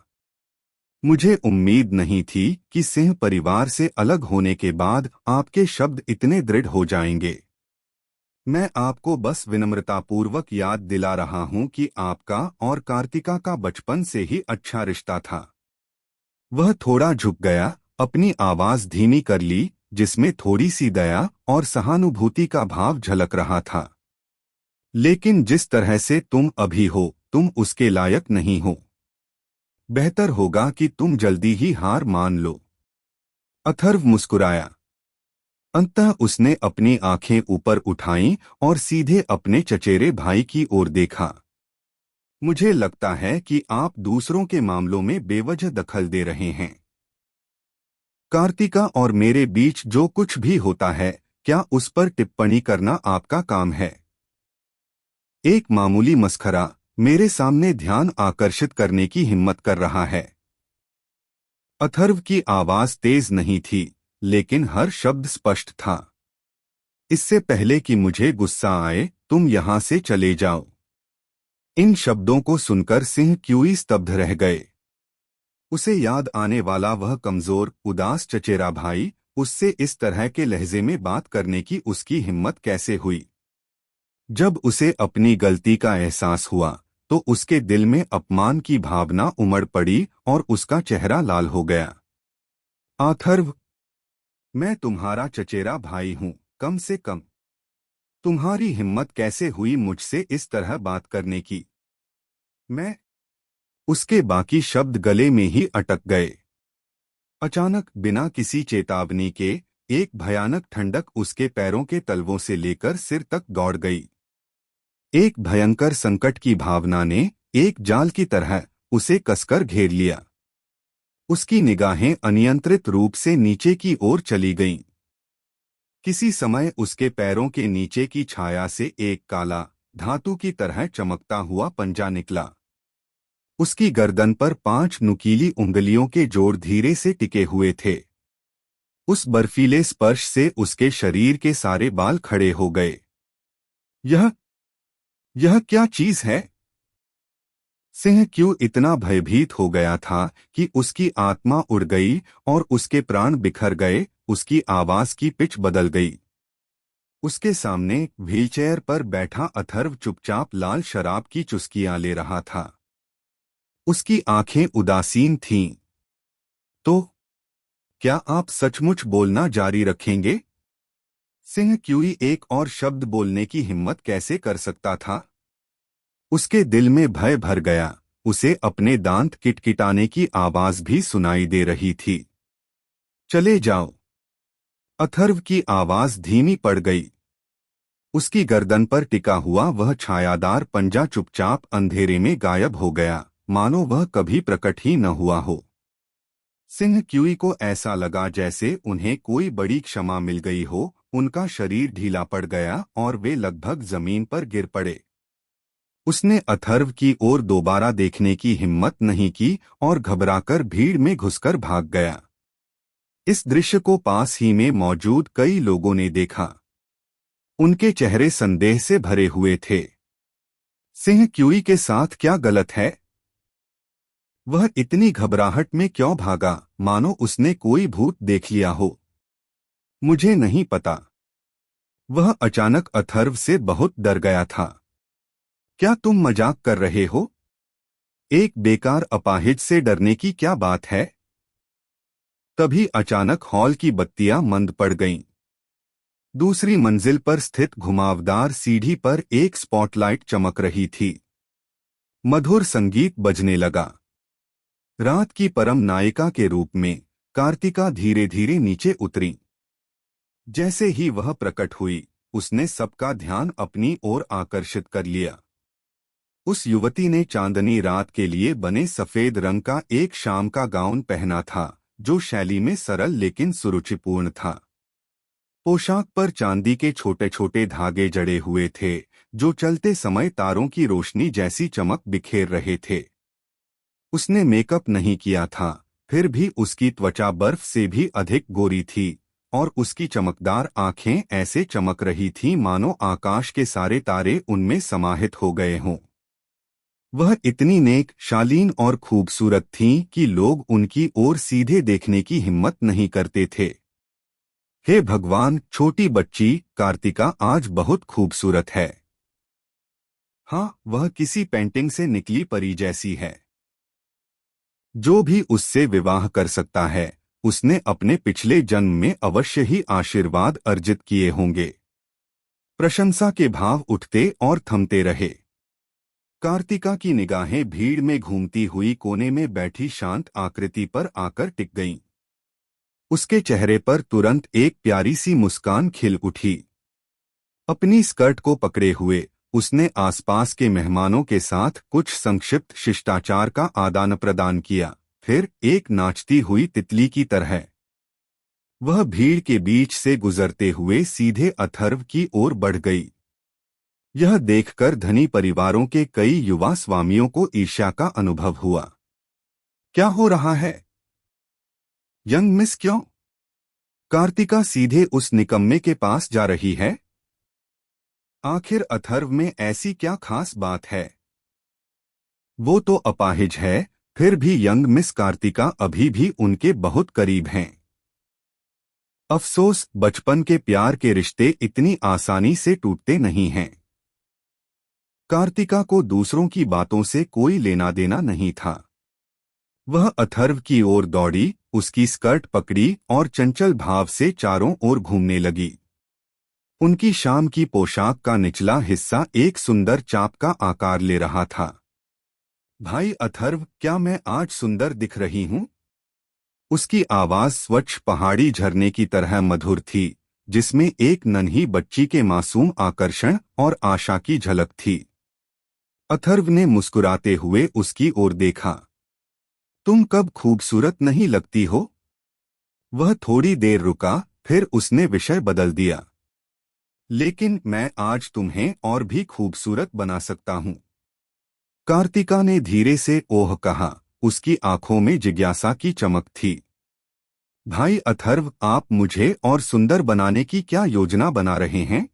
मुझे उम्मीद नहीं थी कि सिंह परिवार से अलग होने के बाद आपके शब्द इतने दृढ़ हो जाएंगे। मैं आपको बस विनम्रतापूर्वक याद दिला रहा हूं कि आपका और कार्तिका का बचपन से ही अच्छा रिश्ता था। वह थोड़ा झुक गया, अपनी आवाज धीमी कर ली, जिसमें थोड़ी सी दया और सहानुभूति का भाव झलक रहा था। लेकिन जिस तरह से तुम अभी हो, तुम उसके लायक नहीं हो। बेहतर होगा कि तुम जल्दी ही हार मान लो। अथर्व मुस्कुराया। अंततः उसने अपनी आंखें ऊपर उठाईं और सीधे अपने चचेरे भाई की ओर देखा। मुझे लगता है कि आप दूसरों के मामलों में बेवजह दखल दे रहे हैं। कार्तिका और मेरे बीच जो कुछ भी होता है, क्या उस पर टिप्पणी करना आपका काम है? एक मामूली मस्खरा मेरे सामने ध्यान आकर्षित करने की हिम्मत कर रहा है। अथर्व की आवाज तेज नहीं थी, लेकिन हर शब्द स्पष्ट था। इससे पहले कि मुझे गुस्सा आए, तुम यहां से चले जाओ। इन शब्दों को सुनकर सिंह क्यूई स्तब्ध रह गए। उसे याद आने वाला वह कमजोर, उदास चचेरा भाई, उससे इस तरह के लहजे में बात करने की उसकी हिम्मत कैसे हुई? जब उसे अपनी गलती का एहसास हुआ, तो उसके दिल में अपमान की भावना उमड़ पड़ी और उसका चेहरा लाल हो गया। अथर्व, मैं तुम्हारा चचेरा भाई हूं, कम से कम। तुम्हारी हिम्मत कैसे हुई मुझसे इस तरह बात करने की? मैं उसके बाकी शब्द गले में ही अटक गए। अचानक बिना किसी चेतावनी के एक भयानक ठंडक उसके पैरों के तलवों से लेकर सिर तक दौड़ गई। एक भयंकर संकट की भावना ने एक जाल की तरह उसे कसकर घेर लिया। उसकी निगाहें अनियंत्रित रूप से नीचे की ओर चली गईं। किसी समय उसके पैरों के नीचे की छाया से एक काला, धातु की तरह चमकता हुआ पंजा निकला। उसकी गर्दन पर 5 नुकीली उंगलियों के जोड़ धीरे से टिके हुए थे। उस बर्फीले स्पर्श से उसके शरीर के सारे बाल खड़े हो गए। यह क्या चीज है? सिंह क्यों इतना भयभीत हो गया था कि उसकी आत्मा उड़ गई और उसके प्राण बिखर गए। उसकी आवाज की पिच बदल गई। उसके सामने व्हीलचेयर पर बैठा अथर्व चुपचाप लाल शराब की चुस्कियां ले रहा था। उसकी आंखें उदासीन थीं। तो क्या आप सचमुच बोलना जारी रखेंगे? सिंह क्यूई एक और शब्द बोलने की हिम्मत कैसे कर सकता था? उसके दिल में भय भर गया। उसे अपने दांत किटकिटाने की आवाज भी सुनाई दे रही थी। चले जाओ। अथर्व की आवाज धीमी पड़ गई। उसकी गर्दन पर टिका हुआ वह छायादार पंजा चुपचाप अंधेरे में गायब हो गया, मानो वह कभी प्रकट ही न हुआ हो। सिंह क्यूई को ऐसा लगा जैसे उन्हें कोई बड़ी क्षमा मिल गई हो। उनका शरीर ढीला पड़ गया और वे लगभग जमीन पर गिर पड़े। उसने अथर्व की ओर दोबारा देखने की हिम्मत नहीं की और घबराकर भीड़ में घुसकर भाग गया। इस दृश्य को पास ही में मौजूद कई लोगों ने देखा। उनके चेहरे संदेह से भरे हुए थे। सिंह क्यूई के साथ क्या गलत है? वह इतनी घबराहट में क्यों भागा, मानो उसने कोई भूत देख लिया हो? मुझे नहीं पता। वह अचानक अथर्व से बहुत डर गया था। क्या तुम मजाक कर रहे हो? एक बेकार अपाहिज से डरने की क्या बात है? तभी अचानक हॉल की बत्तियां मंद पड़ गईं। दूसरी मंजिल पर स्थित घुमावदार सीढ़ी पर एक स्पॉटलाइट चमक रही थी। मधुर संगीत बजने लगा। रात की परम नायिका के रूप में कार्तिका धीरे धीरे नीचे उतरी। जैसे ही वह प्रकट हुई, उसने सबका ध्यान अपनी ओर आकर्षित कर लिया। उस युवती ने चांदनी रात के लिए बने सफेद रंग का एक शाम का गाउन पहना था, जो शैली में सरल लेकिन सुरुचिपूर्ण था। पोशाक पर चांदी के छोटे छोटे धागे जड़े हुए थे, जो चलते समय तारों की रोशनी जैसी चमक बिखेर रहे थे। उसने मेकअप नहीं किया था, फिर भी उसकी त्वचा बर्फ से भी अधिक गोरी थी और उसकी चमकदार आंखें ऐसे चमक रही थीं मानो आकाश के सारे तारे उनमें समाहित हो गए हों। वह इतनी नेक, शालीन और खूबसूरत थीं कि लोग उनकी ओर सीधे देखने की हिम्मत नहीं करते थे। हे भगवान, छोटी बच्ची कार्तिका आज बहुत खूबसूरत है। हाँ, वह किसी पेंटिंग से निकली परी जैसी है। जो भी उससे विवाह कर सकता है, उसने अपने पिछले जन्म में अवश्य ही आशीर्वाद अर्जित किए होंगे। प्रशंसा के भाव उठते और थमते रहे। कार्तिका की निगाहें भीड़ में घूमती हुई कोने में बैठी शांत आकृति पर आकर टिक गईं। उसके चेहरे पर तुरंत एक प्यारी सी मुस्कान खिल उठी। अपनी स्कर्ट को पकड़े हुए उसने आसपास के मेहमानों के साथ कुछ संक्षिप्त शिष्टाचार का आदान प्रदान किया, फिर एक नाचती हुई तितली की तरह वह भीड़ के बीच से गुजरते हुए सीधे अथर्व की ओर बढ़ गई। यह देखकर धनी परिवारों के कई युवा स्वामियों को ईर्ष्या का अनुभव हुआ। क्या हो रहा है? यंग मिस क्यों? कार्तिका सीधे उस निकम्मे के पास जा रही है। आखिर अथर्व में ऐसी क्या खास बात है? वो तो अपाहिज है, फिर भी यंग मिस कार्तिका अभी भी उनके बहुत करीब हैं। अफसोस, बचपन के प्यार के रिश्ते इतनी आसानी से टूटते नहीं हैं। कार्तिका को दूसरों की बातों से कोई लेना देना नहीं था। वह अथर्व की ओर दौड़ी, उसकी स्कर्ट पकड़ी और चंचल भाव से चारों ओर घूमने लगी। उनकी शाम की पोशाक का निचला हिस्सा एक सुंदर चाप का आकार ले रहा था। भाई अथर्व, क्या मैं आज सुंदर दिख रही हूँ? उसकी आवाज स्वच्छ पहाड़ी झरने की तरह मधुर थी, जिसमें एक नन्ही बच्ची के मासूम आकर्षण और आशा की झलक थी। अथर्व ने मुस्कुराते हुए उसकी ओर देखा। तुम कब खूबसूरत नहीं लगती हो? वह थोड़ी देर रुका, फिर उसने विषय बदल दिया। लेकिन मैं आज तुम्हें और भी खूबसूरत बना सकता हूँ। कार्तिका ने धीरे से ओह कहा, उसकी आंखों में जिज्ञासा की चमक थी। भाई अथर्व, आप मुझे और सुंदर बनाने की क्या योजना बना रहे हैं?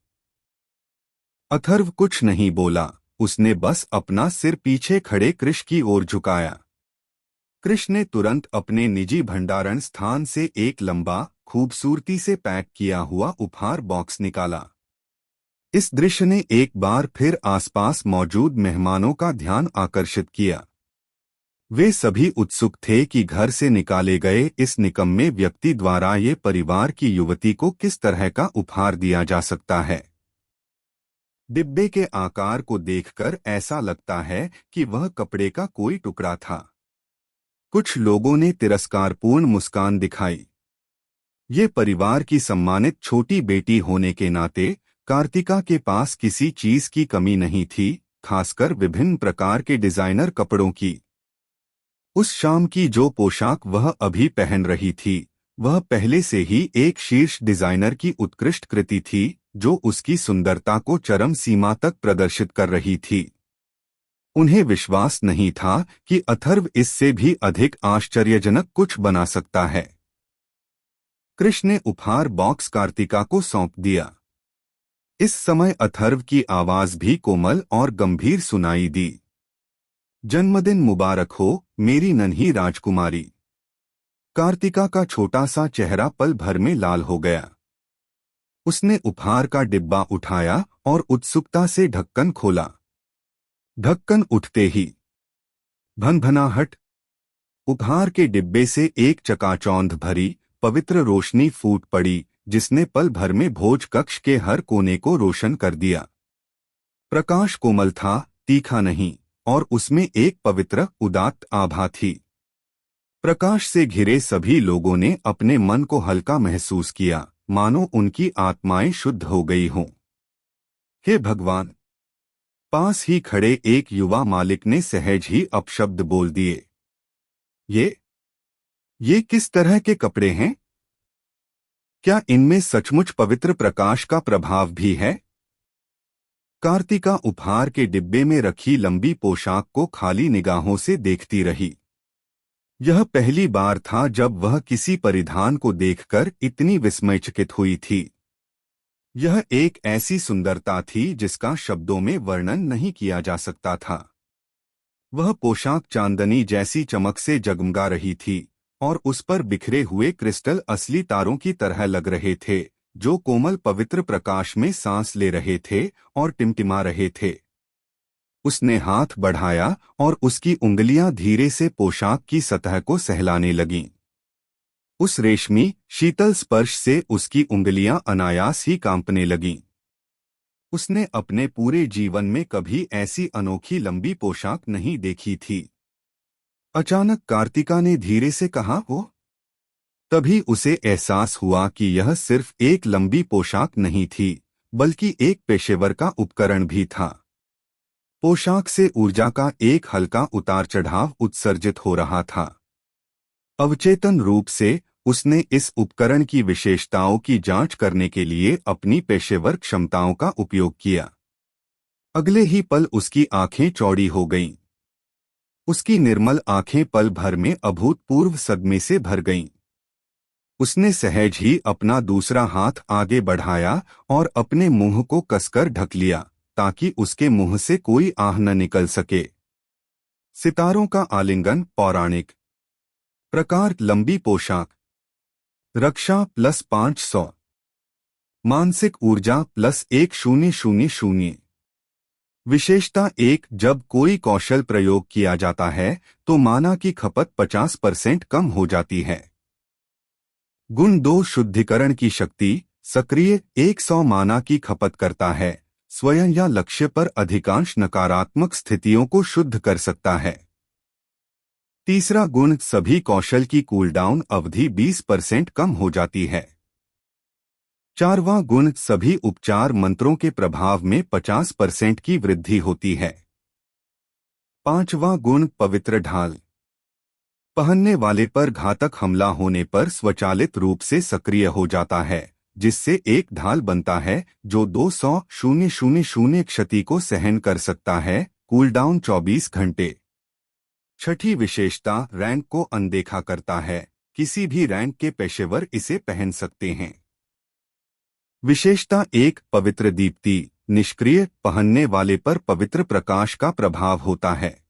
अथर्व कुछ नहीं बोला, उसने बस अपना सिर पीछे खड़े कृष की ओर झुकाया। कृष ने तुरंत अपने निजी भंडारण स्थान से एक लंबा, खूबसूरती से पैक किया हुआ उपहार बॉक्स निकाला। इस दृश्य ने एक बार फिर आसपास मौजूद मेहमानों का ध्यान आकर्षित किया। वे सभी उत्सुक थे कि घर से निकाले गए इस निकम्मे व्यक्ति द्वारा ये परिवार की युवती को किस तरह का उपहार दिया जा सकता है। डिब्बे के आकार को देखकर ऐसा लगता है कि वह कपड़े का कोई टुकड़ा था। कुछ लोगों ने तिरस्कारपूर्ण मुस्कान दिखाई। ये परिवार की सम्मानित छोटी बेटी होने के नाते कार्तिका के पास किसी चीज की कमी नहीं थी, खासकर विभिन्न प्रकार के डिजाइनर कपड़ों की। उस शाम की जो पोशाक वह अभी पहन रही थी, वह पहले से ही एक शीर्ष डिजाइनर की उत्कृष्ट कृति थी, जो उसकी सुंदरता को चरम सीमा तक प्रदर्शित कर रही थी। उन्हें विश्वास नहीं था कि अथर्व इससे भी अधिक आश्चर्यजनक कुछ बना सकता है। कृष ने उपहार बॉक्स कार्तिका को सौंप दिया। इस समय अथर्व की आवाज भी कोमल और गंभीर सुनाई दी। जन्मदिन मुबारक हो, मेरी नन्ही राजकुमारी। कार्तिका का छोटा सा चेहरा पल भर में लाल हो गया। उसने उपहार का डिब्बा उठाया और उत्सुकता से ढक्कन खोला। ढक्कन उठते ही भनभनाहट, उपहार के डिब्बे से एक चकाचौंध भरी पवित्र रोशनी फूट पड़ी, जिसने पल भर में भोज कक्ष के हर कोने को रोशन कर दिया। प्रकाश कोमल था, तीखा नहीं, और उसमें एक पवित्र उदात्त आभा थी। प्रकाश से घिरे सभी लोगों ने अपने मन को हल्का महसूस किया, मानो उनकी आत्माएं शुद्ध हो गई हों। हे भगवान! पास ही खड़े एक युवा मालिक ने सहज ही अपशब्द बोल दिए। ये किस तरह के कपड़े हैं? क्या इनमें सचमुच पवित्र प्रकाश का प्रभाव भी है? कार्तिका उपहार के डिब्बे में रखी लंबी पोशाक को खाली निगाहों से देखती रही। यह पहली बार था जब वह किसी परिधान को देखकर इतनी विस्मयचकित हुई थी। यह एक ऐसी सुंदरता थी जिसका शब्दों में वर्णन नहीं किया जा सकता था। वह पोशाक चांदनी जैसी चमक से जगमगा रही थी, और उस पर बिखरे हुए क्रिस्टल असली तारों की तरह लग रहे थे, जो कोमल पवित्र प्रकाश में सांस ले रहे थे और टिमटिमा रहे थे। उसने हाथ बढ़ाया और उसकी उंगलियां धीरे से पोशाक की सतह को सहलाने लगीं। उस रेशमी, शीतल स्पर्श से उसकी उंगलियां अनायास ही कांपने लगीं। उसने अपने पूरे जीवन में कभी ऐसी अनोखी लंबी पोशाक नहीं देखी थी। अचानक कार्तिका ने धीरे से कहा, वो। तभी उसे एहसास हुआ कि यह सिर्फ एक लंबी पोशाक नहीं थी, बल्कि एक पेशेवर का उपकरण भी था। पोशाक से ऊर्जा का एक हल्का उतार चढ़ाव उत्सर्जित हो रहा था। अवचेतन रूप से उसने इस उपकरण की विशेषताओं की जांच करने के लिए अपनी पेशेवर क्षमताओं का उपयोग किया। अगले ही पल उसकी आंखें चौड़ी हो गईं। उसकी निर्मल आंखें पल भर में अभूतपूर्व सदमे से भर गईं। उसने सहज ही अपना दूसरा हाथ आगे बढ़ाया और अपने मुंह को कसकर ढक लिया, ताकि उसके मुंह से कोई आह न निकल सके। सितारों का आलिंगन, पौराणिक प्रकार, लंबी पोशाक, रक्षा +500, मानसिक ऊर्जा +1000। विशेषता 1, जब कोई कौशल प्रयोग किया जाता है तो माना की खपत 50% कम हो जाती है। गुण 2, शुद्धिकरण की शक्ति, सक्रिय 100 माना की खपत करता है, स्वयं या लक्ष्य पर अधिकांश नकारात्मक स्थितियों को शुद्ध कर सकता है। तीसरा गुण, सभी कौशल की कूलडाउन अवधि 20% कम हो जाती है। चारवां गुण, सभी उपचार मंत्रों के प्रभाव में 50% की वृद्धि होती है। पांचवां गुण, पवित्र ढाल। पहनने वाले पर घातक हमला होने पर स्वचालित रूप से सक्रिय हो जाता है, जिससे एक ढाल बनता है जो 200,000 क्षति को सहन कर सकता है। कूलडाउन 24 घंटे। छठी विशेषता, रैंक को अनदेखा करता है। किसी भी रैंक के पेशेवर इसे पहन सकते हैं। विशेषता एक, पवित्र दीप्ति। निष्क्रिय, पहनने वाले पर पवित्र प्रकाश का प्रभाव होता है।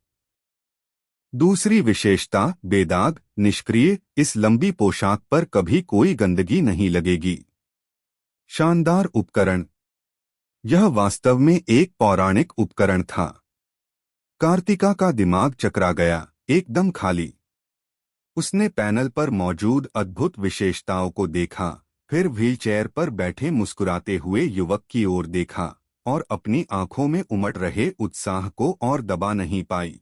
दूसरी विशेषता, बेदाग, निष्क्रिय। इस लंबी पोशाक पर कभी कोई गंदगी नहीं लगेगी। शानदार उपकरण। यह वास्तव में एक पौराणिक उपकरण था। कार्तिका का दिमाग चकरा गया, एकदम खाली। उसने पैनल पर मौजूद अद्भुत विशेषताओं को देखा, फिर व्हीलचेयर पर बैठे मुस्कुराते हुए युवक की ओर देखा और अपनी आंखों में उमड़ रहे उत्साह को और दबा नहीं पाई।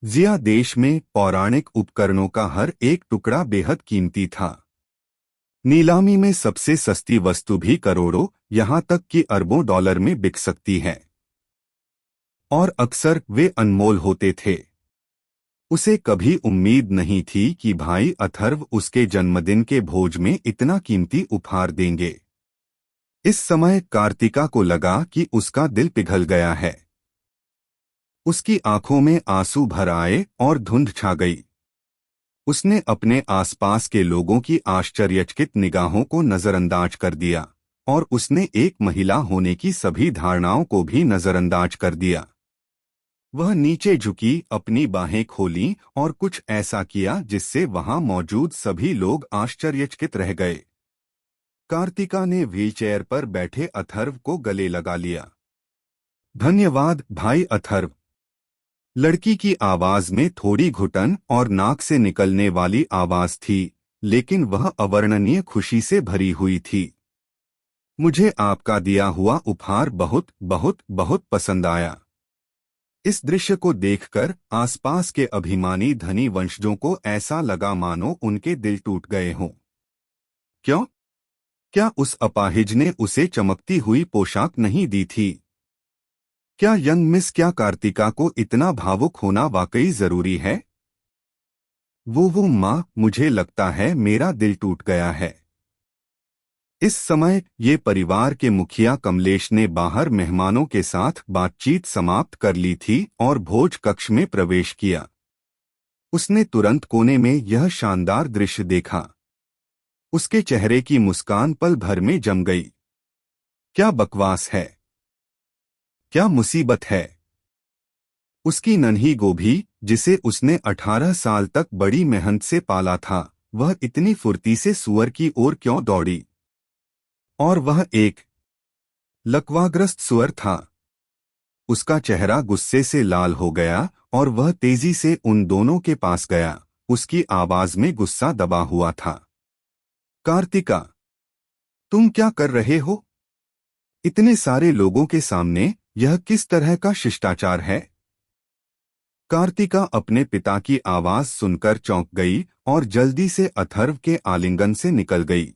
जिया देश में पौराणिक उपकरणों का हर एक टुकड़ा बेहद कीमती था। नीलामी में सबसे सस्ती वस्तु भी करोड़ों, यहां तक कि अरबों डॉलर में बिक सकती है। और अक्सर वे अनमोल होते थे। उसे कभी उम्मीद नहीं थी कि भाई अथर्व उसके जन्मदिन के भोज में इतना कीमती उपहार देंगे। इस समय कार्तिका को लगा कि उसका दिल पिघल गया है। उसकी आंखों में आंसू भर आए और धुंध छा गई। उसने अपने आसपास के लोगों की आश्चर्यचकित निगाहों को नजरअंदाज कर दिया और उसने एक महिला होने की सभी धारणाओं को भी नजरअंदाज कर दिया। वह नीचे झुकी, अपनी बाहें खोलीं और कुछ ऐसा किया जिससे वहां मौजूद सभी लोग आश्चर्यचकित रह गए। कार्तिका ने व्हीलचेयर पर बैठे अथर्व को गले लगा लिया। धन्यवाद भाई अथर्व। लड़की की आवाज में थोड़ी घुटन और नाक से निकलने वाली आवाज थी, लेकिन वह अवर्णनीय खुशी से भरी हुई थी। मुझे आपका दिया हुआ उपहार बहुत बहुत बहुत पसंद आया। इस दृश्य को देखकर आसपास के अभिमानी धनी वंशजों को ऐसा लगा मानो उनके दिल टूट गए हों। क्यों? क्या उस अपाहिज ने उसे चमकती हुई पोशाक नहीं दी थी? क्या यंग मिस, क्या कार्तिका को इतना भावुक होना वाकई जरूरी है? वो माँ, मुझे लगता है मेरा दिल टूट गया है। इस समय ये परिवार के मुखिया कमलेश ने बाहर मेहमानों के साथ बातचीत समाप्त कर ली थी और भोज कक्ष में प्रवेश किया। उसने तुरंत कोने में यह शानदार दृश्य देखा। उसके चेहरे की मुस्कान पल भर में जम गई। क्या बकवास है! क्या मुसीबत है! उसकी नन्ही गोभी, जिसे उसने 18 साल तक बड़ी मेहनत से पाला था, वह इतनी फुर्ती से सुअर की ओर क्यों दौड़ी? और वह एक लकवाग्रस्त सुअर था। उसका चेहरा गुस्से से लाल हो गया और वह तेजी से उन दोनों के पास गया। उसकी आवाज में गुस्सा दबा हुआ था। कार्तिका, तुम क्या कर रहे हो? इतने सारे लोगों के सामने यह किस तरह का शिष्टाचार है? कार्तिका अपने पिता की आवाज सुनकर चौंक गई और जल्दी से अथर्व के आलिंगन से निकल गई।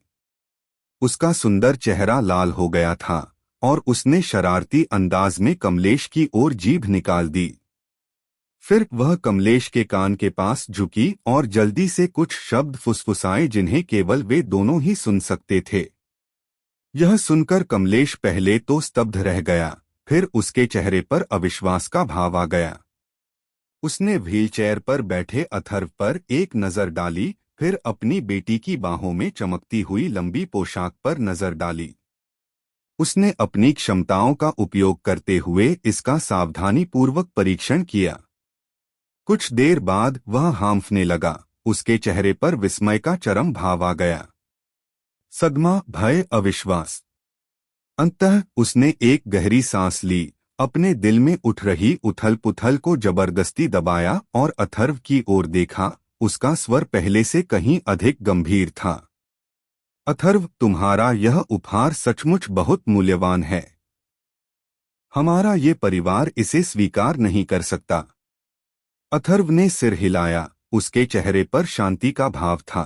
उसका सुंदर चेहरा लाल हो गया था और उसने शरारती अंदाज में कमलेश की ओर जीभ निकाल दी। फिर वह कमलेश के कान के पास झुकी और जल्दी से कुछ शब्द फुसफुसाए जिन्हें केवल वे दोनों ही सुन सकते थे। यह सुनकर कमलेश पहले तो स्तब्ध रह गया, फिर उसके चेहरे पर अविश्वास का भाव आ गया। उसने व्हीलचेयर पर बैठे अथर्व पर एक नजर डाली, फिर अपनी बेटी की बाहों में चमकती हुई लंबी पोशाक पर नजर डाली। उसने अपनी क्षमताओं का उपयोग करते हुए इसका सावधानीपूर्वक परीक्षण किया। कुछ देर बाद वह हांफने लगा। उसके चेहरे पर विस्मय का चरम भाव आ गया। सदमा, भय, अविश्वास। अंततः उसने एक गहरी सांस ली, अपने दिल में उठ रही उथल-पुथल को जबरदस्ती दबाया और अथर्व की ओर देखा। उसका स्वर पहले से कहीं अधिक गंभीर था। अथर्व, तुम्हारा यह उपहार सचमुच बहुत मूल्यवान है। हमारा ये परिवार इसे स्वीकार नहीं कर सकता। अथर्व ने सिर हिलाया। उसके चेहरे पर शांति का भाव था।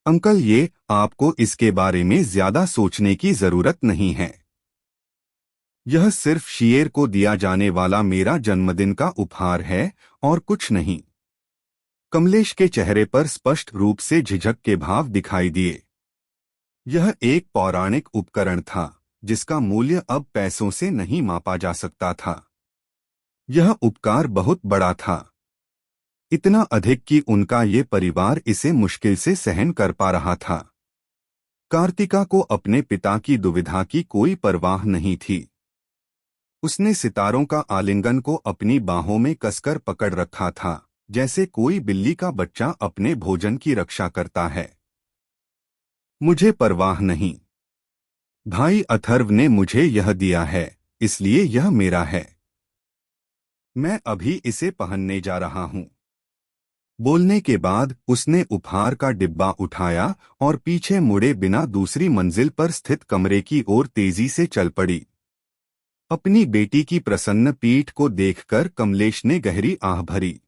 अंकल, ये आपको इसके बारे में ज्यादा सोचने की जरूरत नहीं है। यह सिर्फ शेर को दिया जाने वाला मेरा जन्मदिन का उपहार है और कुछ नहीं। कमलेश के चेहरे पर स्पष्ट रूप से झिझक के भाव दिखाई दिए। यह एक पौराणिक उपकरण था जिसका मूल्य अब पैसों से नहीं मापा जा सकता था। यह उपकार बहुत बड़ा था, इतना अधिक कि उनका ये परिवार इसे मुश्किल से सहन कर पा रहा था। कार्तिका को अपने पिता की दुविधा की कोई परवाह नहीं थी। उसने सितारों का आलिंगन को अपनी बाहों में कसकर पकड़ रखा था, जैसे कोई बिल्ली का बच्चा अपने भोजन की रक्षा करता है। मुझे परवाह नहीं। भाई अथर्व ने मुझे यह दिया है, इसलिए यह मेरा है। मैं अभी इसे पहनने जा रहा हूं। बोलने के बाद उसने उपहार का डिब्बा उठाया और पीछे मुड़े बिना दूसरी मंजिल पर स्थित कमरे की ओर तेजी से चल पड़ी। अपनी बेटी की प्रसन्न पीठ को देखकर कमलेश ने गहरी आह भरी।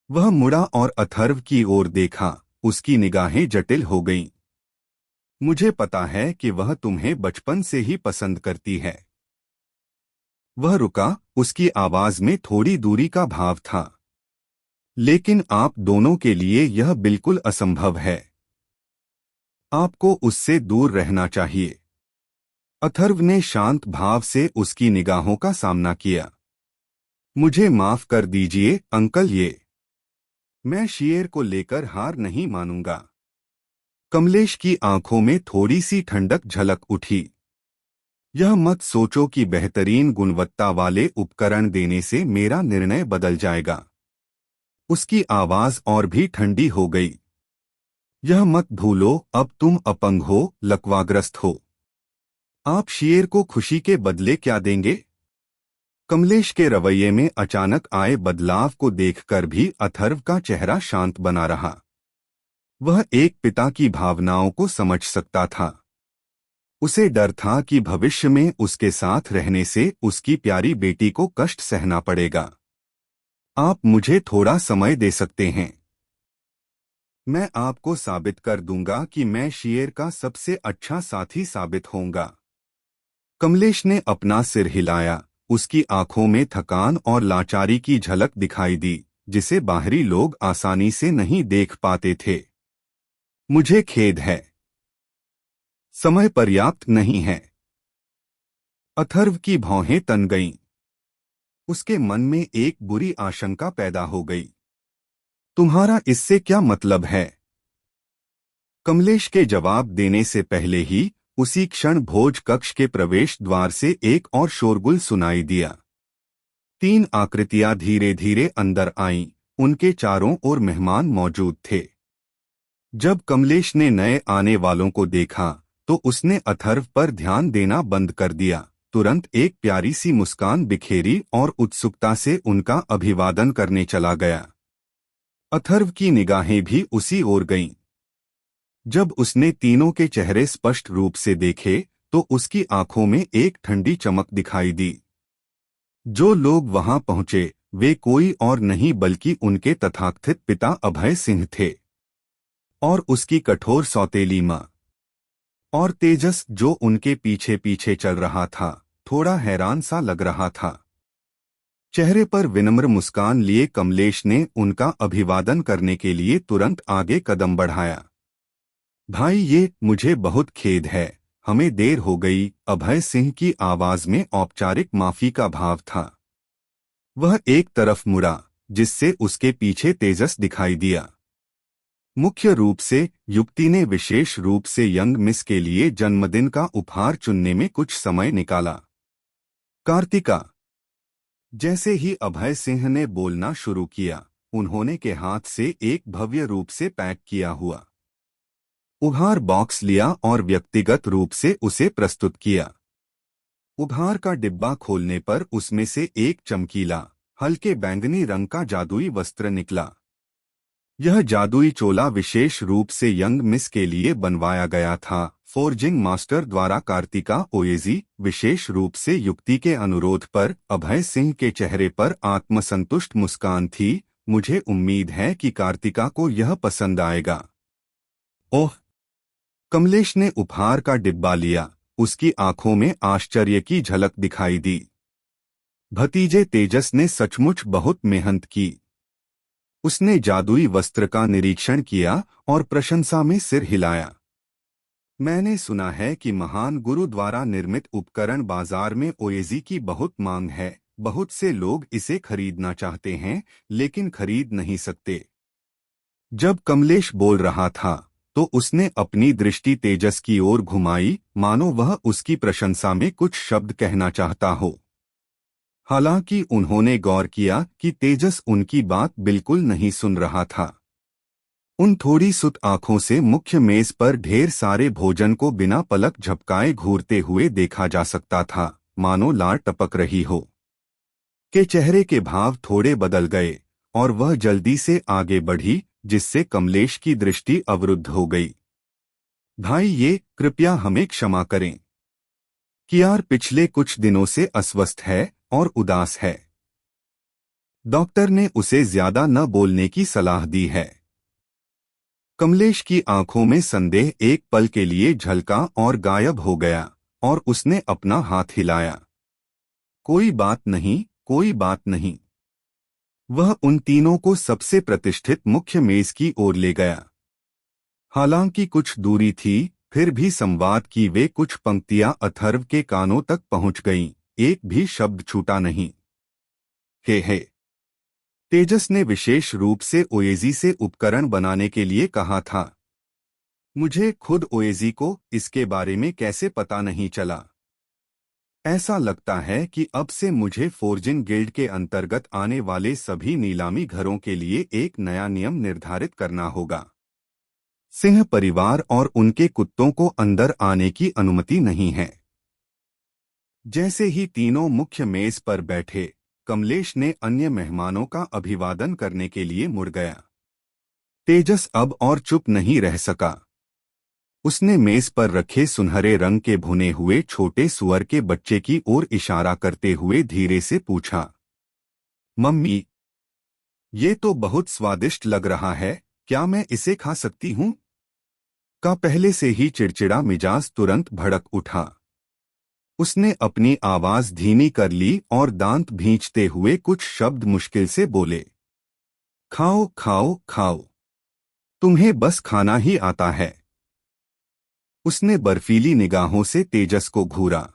वह मुड़ा और अथर्व की ओर देखा। उसकी निगाहें जटिल हो गईं। मुझे पता है कि वह तुम्हें बचपन से ही पसंद करती है। वह रुका। उसकी आवाज में थोड़ी दूरी का भाव था। लेकिन आप दोनों के लिए यह बिल्कुल असंभव है। आपको उससे दूर रहना चाहिए। अथर्व ने शांत भाव से उसकी निगाहों का सामना किया। मुझे माफ कर दीजिए अंकल, मैं शेर को लेकर हार नहीं मानूंगा। कमलेश की आंखों में थोड़ी सी ठंडक झलक उठी। यह मत सोचो कि बेहतरीन गुणवत्ता वाले उपकरण देने से मेरा निर्णय बदल जाएगा। उसकी आवाज और भी ठंडी हो गई। यह मत भूलो, अब तुम अपंग हो, लकवाग्रस्त हो। आप शेर को खुशी के बदले क्या देंगे? कमलेश के रवैये में अचानक आए बदलाव को देखकर भी अथर्व का चेहरा शांत बना रहा। वह एक पिता की भावनाओं को समझ सकता था। उसे डर था कि भविष्य में उसके साथ रहने से उसकी प्यारी बेटी को कष्ट सहना पड़ेगा। आप मुझे थोड़ा समय दे सकते हैं। मैं आपको साबित कर दूंगा कि मैं शेर का सबसे अच्छा साथी साबित होऊंगा। कमलेश ने अपना सिर हिलाया। उसकी आंखों में थकान और लाचारी की झलक दिखाई दी, जिसे बाहरी लोग आसानी से नहीं देख पाते थे। मुझे खेद है, समय पर्याप्त नहीं है। अथर्व की भौहें तन गईं। उसके मन में एक बुरी आशंका पैदा हो गई। तुम्हारा इससे क्या मतलब है? कमलेश के जवाब देने से पहले ही उसी क्षण भोज कक्ष के प्रवेश द्वार से एक और शोरगुल सुनाई दिया। 3 आकृतियां धीरे धीरे अंदर आईं। उनके चारों ओर मेहमान मौजूद थे। जब कमलेश ने नए आने वालों को देखा तो उसने अथर्व पर ध्यान देना बंद कर दिया। तुरंत एक प्यारी सी मुस्कान बिखेरी और उत्सुकता से उनका अभिवादन करने चला गया। अथर्व की निगाहें भी उसी ओर गईं। जब उसने तीनों के चेहरे स्पष्ट रूप से देखे तो उसकी आंखों में एक ठंडी चमक दिखाई दी। जो लोग वहां पहुंचे वे कोई और नहीं बल्कि उनके तथाकथित पिता अभय सिंह थे और उसकी कठोर सौतेली मां। और तेजस, जो उनके पीछे पीछे चल रहा था, थोड़ा हैरान सा लग रहा था। चेहरे पर विनम्र मुस्कान लिए कमलेश ने उनका अभिवादन करने के लिए तुरंत आगे कदम बढ़ाया। भाई, मुझे बहुत खेद है, हमें देर हो गई। अभय सिंह की आवाज में औपचारिक माफी का भाव था। वह एक तरफ मुड़ा, जिससे उसके पीछे तेजस दिखाई दिया। मुख्य रूप से युक्ति ने विशेष रूप से यंग मिस के लिए जन्मदिन का उपहार चुनने में कुछ समय निकाला। कार्तिका। जैसे ही अभय सिंह ने बोलना शुरू किया, उन्होंने के हाथ से एक भव्य रूप से पैक किया हुआ उपहार बॉक्स लिया और व्यक्तिगत रूप से उसे प्रस्तुत किया। उपहार का डिब्बा खोलने पर उसमें से एक चमकीला, हल्के बैंगनी रंग का जादुई वस्त्र निकला। यह जादुई चोला विशेष रूप से यंग मिस के लिए बनवाया गया था। फोर्जिंग मास्टर द्वारा कार्तिका ओएजी, विशेष रूप से युक्ति के अनुरोध पर अभय सिंह के चेहरे पर आत्मसंतुष्ट मुस्कान थी। मुझे उम्मीद है कि कार्तिका को यह पसंद आएगा। ओह! कमलेश ने उपहार का डिब्बा लिया। उसकी आंखों में आश्चर्य की झलक दिखाई दी। भतीजे तेजस ने सचमुच बहुत मेहनत की। उसने जादुई वस्त्र का निरीक्षण किया और प्रशंसा में सिर हिलाया। मैंने सुना है कि महान गुरु द्वारा निर्मित उपकरण बाजार में ओएजी की बहुत मांग है। बहुत से लोग इसे खरीदना चाहते हैं, लेकिन खरीद नहीं सकते। जब कमलेश बोल रहा था तो उसने अपनी दृष्टि तेजस की ओर घुमाई, मानो वह उसकी प्रशंसा में कुछ शब्द कहना चाहता हो। हालांकि उन्होंने गौर किया कि तेजस उनकी बात बिल्कुल नहीं सुन रहा था। उन थोड़ी सुत आंखों से मुख्य मेज पर ढेर सारे भोजन को बिना पलक झपकाए घूरते हुए देखा जा सकता था, मानो लार टपक रही हो। के चेहरे के भाव थोड़े बदल गए और वह जल्दी से आगे बढ़ी, जिससे कमलेश की दृष्टि अवरुद्ध हो गई। भाई, ये कृपया हमें क्षमा करें। कियार पिछले कुछ दिनों से अस्वस्थ है और उदास है। डॉक्टर ने उसे ज्यादा न बोलने की सलाह दी है। कमलेश की आंखों में संदेह एक पल के लिए झलका और गायब हो गया, और उसने अपना हाथ हिलाया। कोई बात नहीं, कोई बात नहीं। वह उन तीनों को सबसे प्रतिष्ठित मुख्य मेज की ओर ले गया। हालांकि कुछ दूरी थी, फिर भी संवाद की वे कुछ पंक्तियां अथर्व के कानों तक पहुंच गईं। एक भी शब्द छूटा नहीं। हे। तेजस ने विशेष रूप से ओएजी से उपकरण बनाने के लिए कहा था। मुझे खुद ओएजी को इसके बारे में कैसे पता नहीं चला। ऐसा लगता है कि अब से मुझे फोर्जिंग गिल्ड के अंतर्गत आने वाले सभी नीलामी घरों के लिए एक नया नियम निर्धारित करना होगा। सिंह परिवार और उनके कुत्तों को अंदर आने की अनुमति नहीं है। जैसे ही तीनों मुख्य मेज पर बैठे, कमलेश ने अन्य मेहमानों का अभिवादन करने के लिए मुड़ गया। तेजस अब और चुप नहीं रह सका। उसने मेज पर रखे सुनहरे रंग के भुने हुए छोटे सुअर के बच्चे की ओर इशारा करते हुए धीरे से पूछा, मम्मी, ये तो बहुत स्वादिष्ट लग रहा है, क्या मैं इसे खा सकती हूँ? का पहले से ही चिड़चिड़ा मिजाज तुरंत भड़क उठा। उसने अपनी आवाज धीमी कर ली और दांत भींचते हुए कुछ शब्द मुश्किल से बोले, खाओ खाओ खाओ, तुम्हें बस खाना ही आता है। उसने बर्फीली निगाहों से तेजस को घूरा।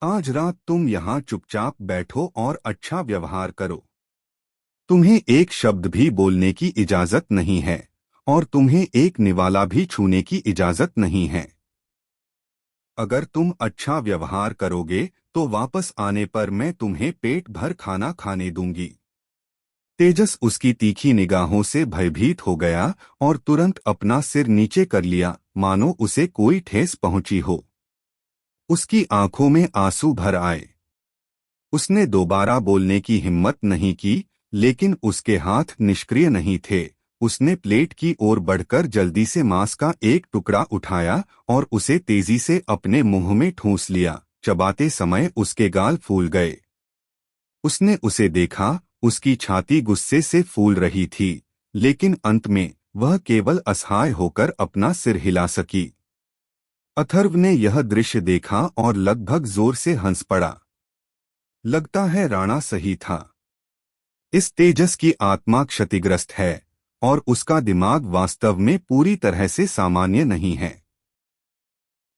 आज रात तुम यहाँ चुपचाप बैठो और अच्छा व्यवहार करो। तुम्हें एक शब्द भी बोलने की इजाजत नहीं है, और तुम्हें एक निवाला भी छूने की इजाजत नहीं है। अगर तुम अच्छा व्यवहार करोगे तो वापस आने पर मैं तुम्हें पेट भर खाना खाने दूंगी। तेजस उसकी तीखी निगाहों से भयभीत हो गया और तुरंत अपना सिर नीचे कर लिया, मानो उसे कोई ठेस पहुंची हो। उसकी आंखों में आंसू भर आए। उसने दोबारा बोलने की हिम्मत नहीं की, लेकिन उसके हाथ निष्क्रिय नहीं थे। उसने प्लेट की ओर बढ़कर जल्दी से मांस का एक टुकड़ा उठाया और उसे तेजी से अपने मुंह में ठूंस लिया। चबाते समय उसके गाल फूल गए। उसने उसे देखा, उसकी छाती गुस्से से फूल रही थी, लेकिन अंत में वह केवल असहाय होकर अपना सिर हिला सकी। अथर्व ने यह दृश्य देखा और लगभग जोर से हंस पड़ा। लगता है राणा सही था। इस तेजस की आत्मा क्षतिग्रस्त है और उसका दिमाग वास्तव में पूरी तरह से सामान्य नहीं है।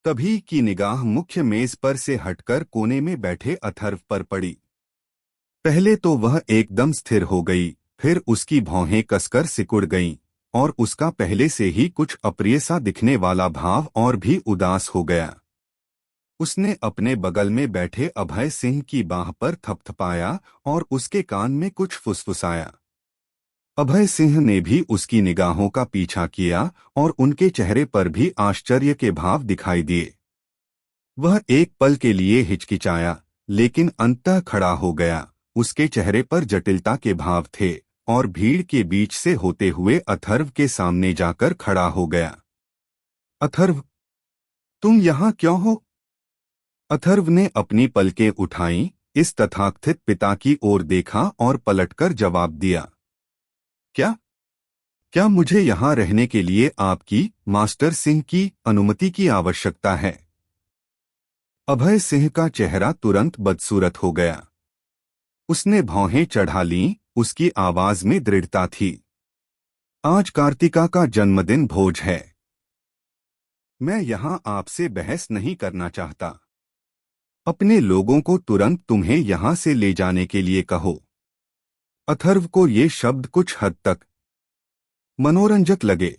तभी की निगाह मुख्य मेज पर से हटकर कोने में बैठे अथर्व पर पड़ी। पहले तो वह एकदम स्थिर हो गई, फिर उसकी भौहें कसकर सिकुड़ गईं और उसका पहले से ही कुछ अप्रिय सा दिखने वाला भाव और भी उदास हो गया। उसने अपने बगल में बैठे अभय सिंह की बाह पर थपथपाया और उसके कान में कुछ फुसफुसाया। अभय सिंह ने भी उसकी निगाहों का पीछा किया और उनके चेहरे पर भी आश्चर्य के भाव दिखाई दिए। वह एक पल के लिए हिचकिचाया, लेकिन अंततः खड़ा हो गया। उसके चेहरे पर जटिलता के भाव थे और भीड़ के बीच से होते हुए अथर्व के सामने जाकर खड़ा हो गया। अथर्व, तुम यहाँ क्यों हो? अथर्व ने अपनी पलकें उठाईं, इस तथाकथित पिता की ओर देखा और पलटकर जवाब दिया। क्या क्या मुझे यहाँ रहने के लिए आपकी, मास्टर सिंह की अनुमति की आवश्यकता है? अभय सिंह का चेहरा तुरंत बदसूरत हो गया। उसने भौहें चढ़ा लीं, उसकी आवाज में दृढ़ता थी। आज कार्तिका का जन्मदिन भोज है। मैं यहाँ आपसे बहस नहीं करना चाहता। अपने लोगों को तुरंत तुम्हें यहाँ से ले जाने के लिए कहो। अथर्व को ये शब्द कुछ हद तक मनोरंजक लगे।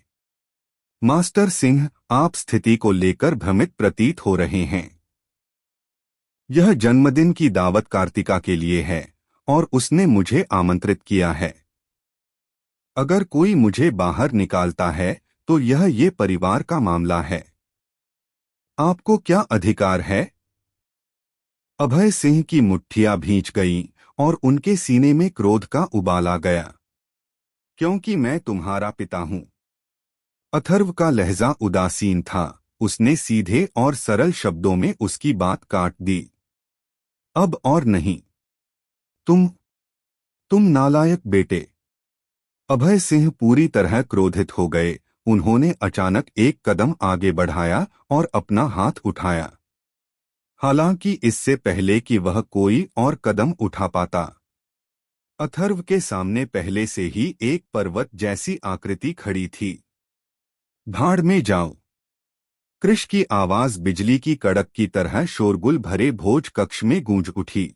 मास्टर सिंह, आप स्थिति को लेकर भ्रमित प्रतीत हो रहे हैं। यह जन्मदिन की दावत कार्तिका के लिए है और उसने मुझे आमंत्रित किया है। अगर कोई मुझे बाहर निकालता है तो यह ये परिवार का मामला है। आपको क्या अधिकार है? अभय सिंह की मुट्ठियां भींच गईं और उनके सीने में क्रोध का उबाल आ गया। क्योंकि मैं तुम्हारा पिता हूं। अथर्व का लहजा उदासीन था। उसने सीधे और सरल शब्दों में उसकी बात काट दी। अब और नहीं। तुम नालायक बेटे। अभय सिंह पूरी तरह क्रोधित हो गए। उन्होंने अचानक एक कदम आगे बढ़ाया और अपना हाथ उठाया। हालांकि इससे पहले कि वह कोई और कदम उठा पाता, अथर्व के सामने पहले से ही एक पर्वत जैसी आकृति खड़ी थी। भाड़ में जाओ। कृष की आवाज बिजली की कड़क की तरह शोरगुल भरे भोज कक्ष में गूंज उठी।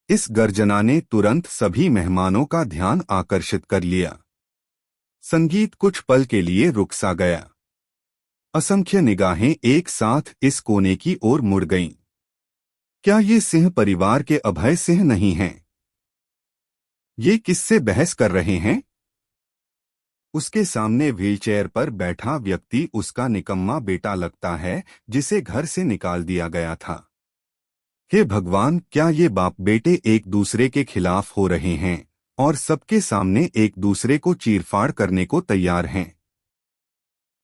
इस गर्जना ने तुरंत सभी मेहमानों का ध्यान आकर्षित कर लिया। संगीत कुछ पल के लिए रुक सा गया। असंख्य निगाहें एक साथ इस कोने की ओर मुड़ गईं। क्या ये सिंह परिवार के अभय सिंह नहीं हैं? ये किससे बहस कर रहे हैं? उसके सामने व्हीलचेयर पर बैठा व्यक्ति उसका निकम्मा बेटा लगता है, जिसे घर से निकाल दिया गया था। हे भगवान, क्या ये बाप बेटे एक दूसरे के खिलाफ हो रहे हैं और सबके सामने एक दूसरे को चीरफाड़ करने को तैयार हैं।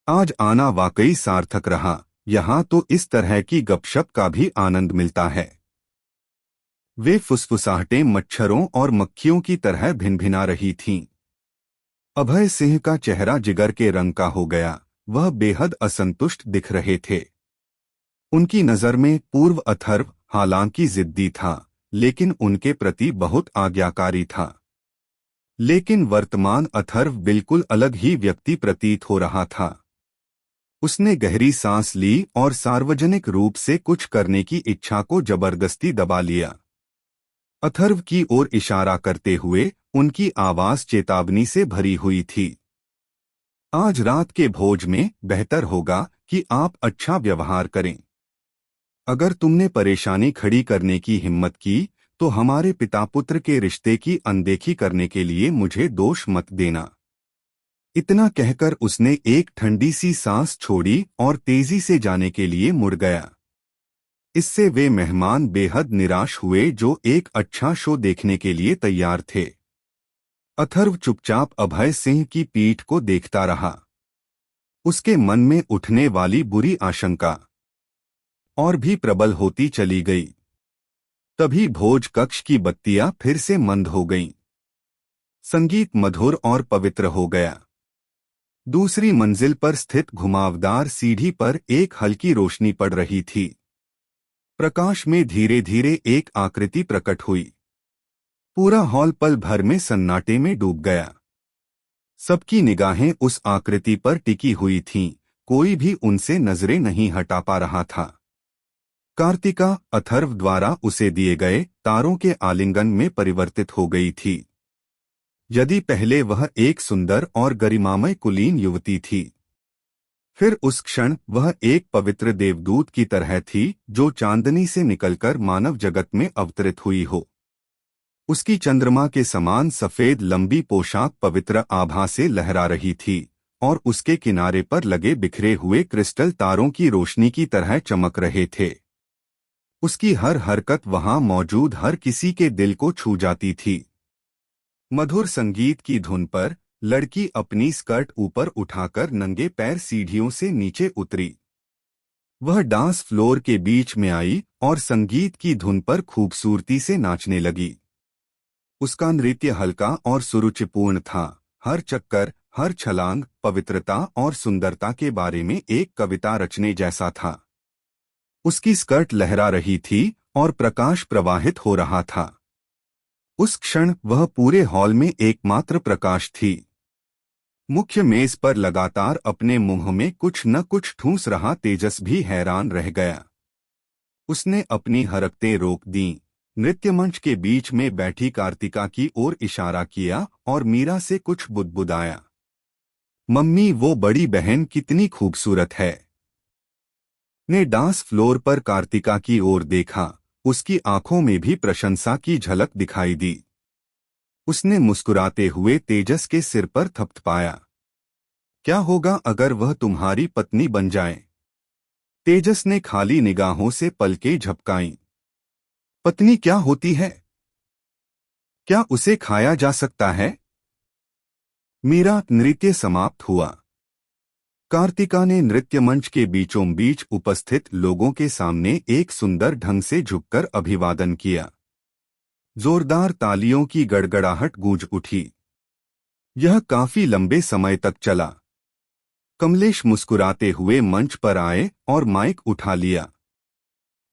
आज आना वाकई सार्थक रहा। यहाँ तो इस तरह की गपशप का भी आनंद मिलता है। वे फुसफुसाहटें मच्छरों और मक्खियों की तरह भिनभिना रही थीं। अभय सिंह का चेहरा जिगर के रंग का हो गया। वह बेहद असंतुष्ट दिख रहे थे। उनकी नजर में पूर्व अथर्व हालांकि जिद्दी था, लेकिन उनके प्रति बहुत आज्ञाकारी था। लेकिन वर्तमान अथर्व बिल्कुल अलग ही व्यक्ति प्रतीत हो रहा था। उसने गहरी सांस ली और सार्वजनिक रूप से कुछ करने की इच्छा को जबरदस्ती दबा लिया। अथर्व की ओर इशारा करते हुए उनकी आवाज चेतावनी से भरी हुई थी। आज रात के भोज में बेहतर होगा कि आप अच्छा व्यवहार करें। अगर तुमने परेशानी खड़ी करने की हिम्मत की तो हमारे पिता पुत्र के रिश्ते की अनदेखी करने के लिए मुझे दोष मत देना। इतना कहकर उसने एक ठंडी सी सांस छोड़ी और तेजी से जाने के लिए मुड़ गया। इससे वे मेहमान बेहद निराश हुए जो एक अच्छा शो देखने के लिए तैयार थे। अथर्व चुपचाप अभय सिंह की पीठ को देखता रहा। उसके मन में उठने वाली बुरी आशंका और भी प्रबल होती चली गई। तभी भोज कक्ष की बत्तियां फिर से मंद हो गईं। संगीत मधुर और पवित्र हो गया। दूसरी मंजिल पर स्थित घुमावदार सीढ़ी पर एक हल्की रोशनी पड़ रही थी। प्रकाश में धीरे धीरे एक आकृति प्रकट हुई। पूरा हॉल पल भर में सन्नाटे में डूब गया। सबकी निगाहें उस आकृति पर टिकी हुई थीं। कोई भी उनसे नजरें नहीं हटा पा रहा था। कार्तिका अथर्व द्वारा उसे दिए गए तारों के आलिंगन में परिवर्तित हो गई थी। यदि पहले वह एक सुंदर और गरिमामय कुलीन युवती थी, फिर उस क्षण वह एक पवित्र देवदूत की तरह थी जो चांदनी से निकलकर मानव जगत में अवतरित हुई हो। उसकी चंद्रमा के समान सफेद लंबी पोशाक पवित्र आभा से लहरा रही थी और उसके किनारे पर लगे बिखरे हुए क्रिस्टल तारों की रोशनी की तरह चमक रहे थे। उसकी हर हरकत वहां मौजूद हर किसी के दिल को छू जाती थी। मधुर संगीत की धुन पर लड़की अपनी स्कर्ट ऊपर उठाकर नंगे पैर सीढ़ियों से नीचे उतरी। वह डांस फ्लोर के बीच में आई और संगीत की धुन पर खूबसूरती से नाचने लगी। उसका नृत्य हल्का और सुरुचिपूर्ण था। हर चक्कर, हर छलांग पवित्रता और सुंदरता के बारे में एक कविता रचने जैसा था। उसकी स्कर्ट लहरा रही थी और प्रकाश प्रवाहित हो रहा था। उस क्षण वह पूरे हॉल में एकमात्र प्रकाश थी। मुख्य मेज पर लगातार अपने मुंह में कुछ न कुछ ठूंस रहा तेजस भी हैरान रह गया। उसने अपनी हरकतें रोक दीं, नृत्य मंच के बीच में बैठी कार्तिका की ओर इशारा किया और मीरा से कुछ बुदबुदाया। मम्मी, वो बड़ी बहन कितनी खूबसूरत है। ने डांस फ्लोर पर कार्तिका की ओर देखा। उसकी आंखों में भी प्रशंसा की झलक दिखाई दी। उसने मुस्कुराते हुए तेजस के सिर पर थपथपाया। क्या होगा अगर वह तुम्हारी पत्नी बन जाए? तेजस ने खाली निगाहों से पलकें झपकाईं। पत्नी क्या होती है? क्या उसे खाया जा सकता है? मीरा, नृत्य समाप्त हुआ। कार्तिका ने नृत्य मंच के बीचों बीच उपस्थित लोगों के सामने एक सुंदर ढंग से झुककर अभिवादन किया। जोरदार तालियों की गड़गड़ाहट गूंज उठी। यह काफी लंबे समय तक चला। कमलेश मुस्कुराते हुए मंच पर आए और माइक उठा लिया।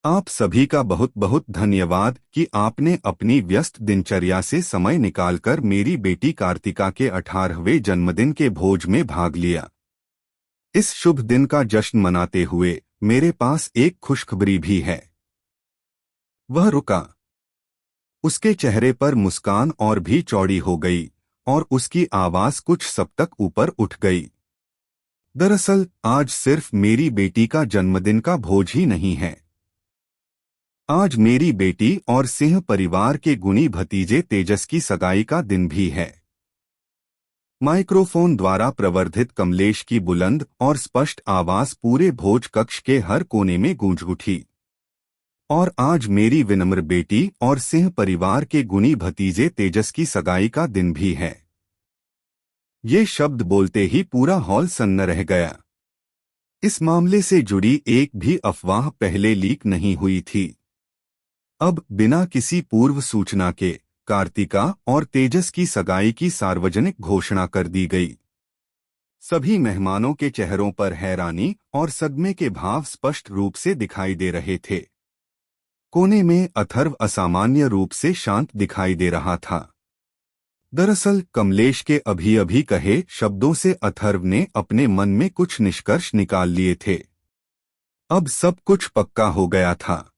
आप सभी का बहुत बहुत धन्यवाद कि आपने अपनी व्यस्त दिनचर्या से समय निकालकर मेरी बेटी कार्तिका के 18वें जन्मदिन के भोज में भाग लिया। इस शुभ दिन का जश्न मनाते हुए मेरे पास एक खुशखबरी भी है। वह रुका। उसके चेहरे पर मुस्कान और भी चौड़ी हो गई और उसकी आवाज कुछ सप्तक ऊपर उठ गई। दरअसल आज सिर्फ मेरी बेटी का जन्मदिन का भोज ही नहीं है। आज मेरी बेटी और सिंह परिवार के गुणी भतीजे तेजस की सगाई का दिन भी है। माइक्रोफोन द्वारा प्रवर्धित कमलेश की बुलंद और स्पष्ट आवाज पूरे भोज कक्ष के हर कोने में गूंज उठी। और आज मेरी विनम्र बेटी और सिंह परिवार के गुणी भतीजे तेजस की सगाई का दिन भी है। ये शब्द बोलते ही पूरा हॉल सन्न रह गया। इस मामले से जुड़ी एक भी अफवाह पहले लीक नहीं हुई थी। अब बिना किसी पूर्व सूचना के कार्तिका और तेजस की सगाई की सार्वजनिक घोषणा कर दी गई। सभी मेहमानों के चेहरों पर हैरानी और सदमे के भाव स्पष्ट रूप से दिखाई दे रहे थे। कोने में अथर्व असामान्य रूप से शांत दिखाई दे रहा था। दरअसल कमलेश के अभी अभी कहे शब्दों से अथर्व ने अपने मन में कुछ निष्कर्ष निकाल लिए थे। अब सब कुछ पक्का हो गया था।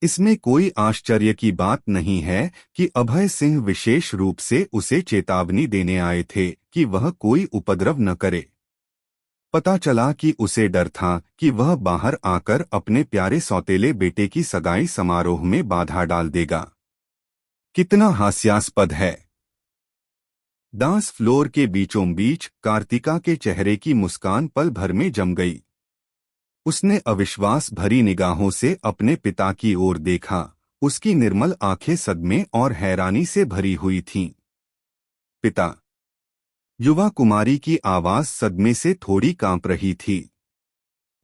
इसमें कोई आश्चर्य की बात नहीं है कि अभय सिंह विशेष रूप से उसे चेतावनी देने आए थे कि वह कोई उपद्रव न करे। पता चला कि उसे डर था कि वह बाहर आकर अपने प्यारे सौतेले बेटे की सगाई समारोह में बाधा डाल देगा। कितना हास्यास्पद है। डांस फ्लोर के बीचों बीच कार्तिका के चेहरे की मुस्कान पल भर में जम गई। उसने अविश्वास भरी निगाहों से अपने पिता की ओर देखा। उसकी निर्मल आंखें सदमे और हैरानी से भरी हुई थीं। पिता। युवा कुमारी की आवाज सदमे से थोड़ी कांप रही थी।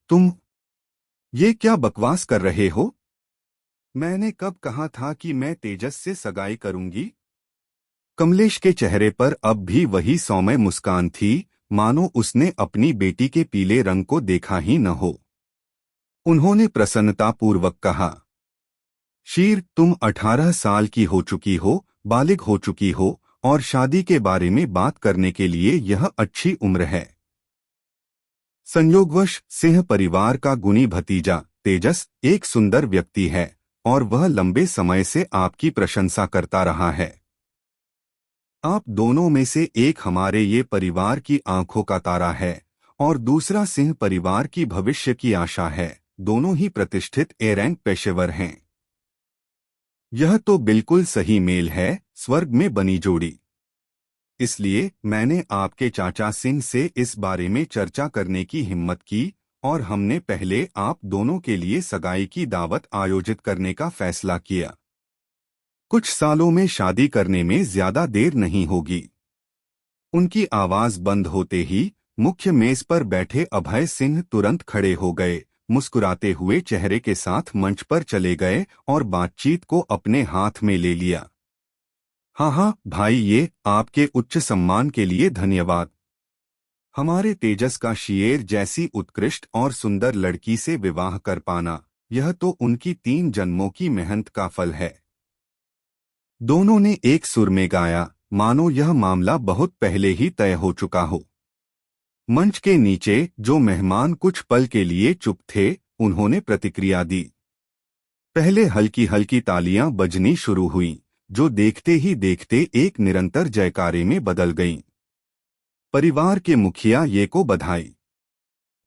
तुम ये क्या बकवास कर रहे हो? मैंने कब कहा था कि मैं तेजस से सगाई करूंगी? कमलेश के चेहरे पर अब भी वही सौम्य मुस्कान थी, मानो उसने अपनी बेटी के पीले रंग को देखा ही न हो। उन्होंने प्रसन्नतापूर्वक कहा, शीर, तुम 18 साल की हो चुकी हो, बालिग हो चुकी हो और शादी के बारे में बात करने के लिए यह अच्छी उम्र है। संयोगवश सिंह परिवार का गुणी भतीजा तेजस एक सुंदर व्यक्ति है और वह लंबे समय से आपकी प्रशंसा करता रहा है। आप दोनों में से एक हमारे ये परिवार की आंखों का तारा है और दूसरा सिंह परिवार की भविष्य की आशा है। दोनों ही प्रतिष्ठित ए रैंक पेशेवर हैं। यह तो बिल्कुल सही मेल है, स्वर्ग में बनी जोड़ी। इसलिए मैंने आपके चाचा सिंह से इस बारे में चर्चा करने की हिम्मत की और हमने पहले आप दोनों के लिए सगाई की दावत आयोजित करने का फैसला किया। कुछ सालों में शादी करने में ज्यादा देर नहीं होगी। उनकी आवाज बंद होते ही मुख्य मेज पर बैठे अभय सिंह तुरंत खड़े हो गए, मुस्कुराते हुए चेहरे के साथ मंच पर चले गए और बातचीत को अपने हाथ में ले लिया। हाँ हाँ भाई, ये आपके उच्च सम्मान के लिए धन्यवाद। हमारे तेजस का शेर जैसी उत्कृष्ट और सुंदर लड़की से विवाह कर पाना, यह तो उनकी 3 जन्मों की मेहनत का फल है। दोनों ने एक सुर में गाया, मानो यह मामला बहुत पहले ही तय हो चुका हो। मंच के नीचे जो मेहमान कुछ पल के लिए चुप थे, उन्होंने प्रतिक्रिया दी। पहले हल्की हल्की तालियां बजनी शुरू हुईं, जो देखते ही देखते एक निरंतर जयकारे में बदल गईं। परिवार के मुखिया ये को बधाई,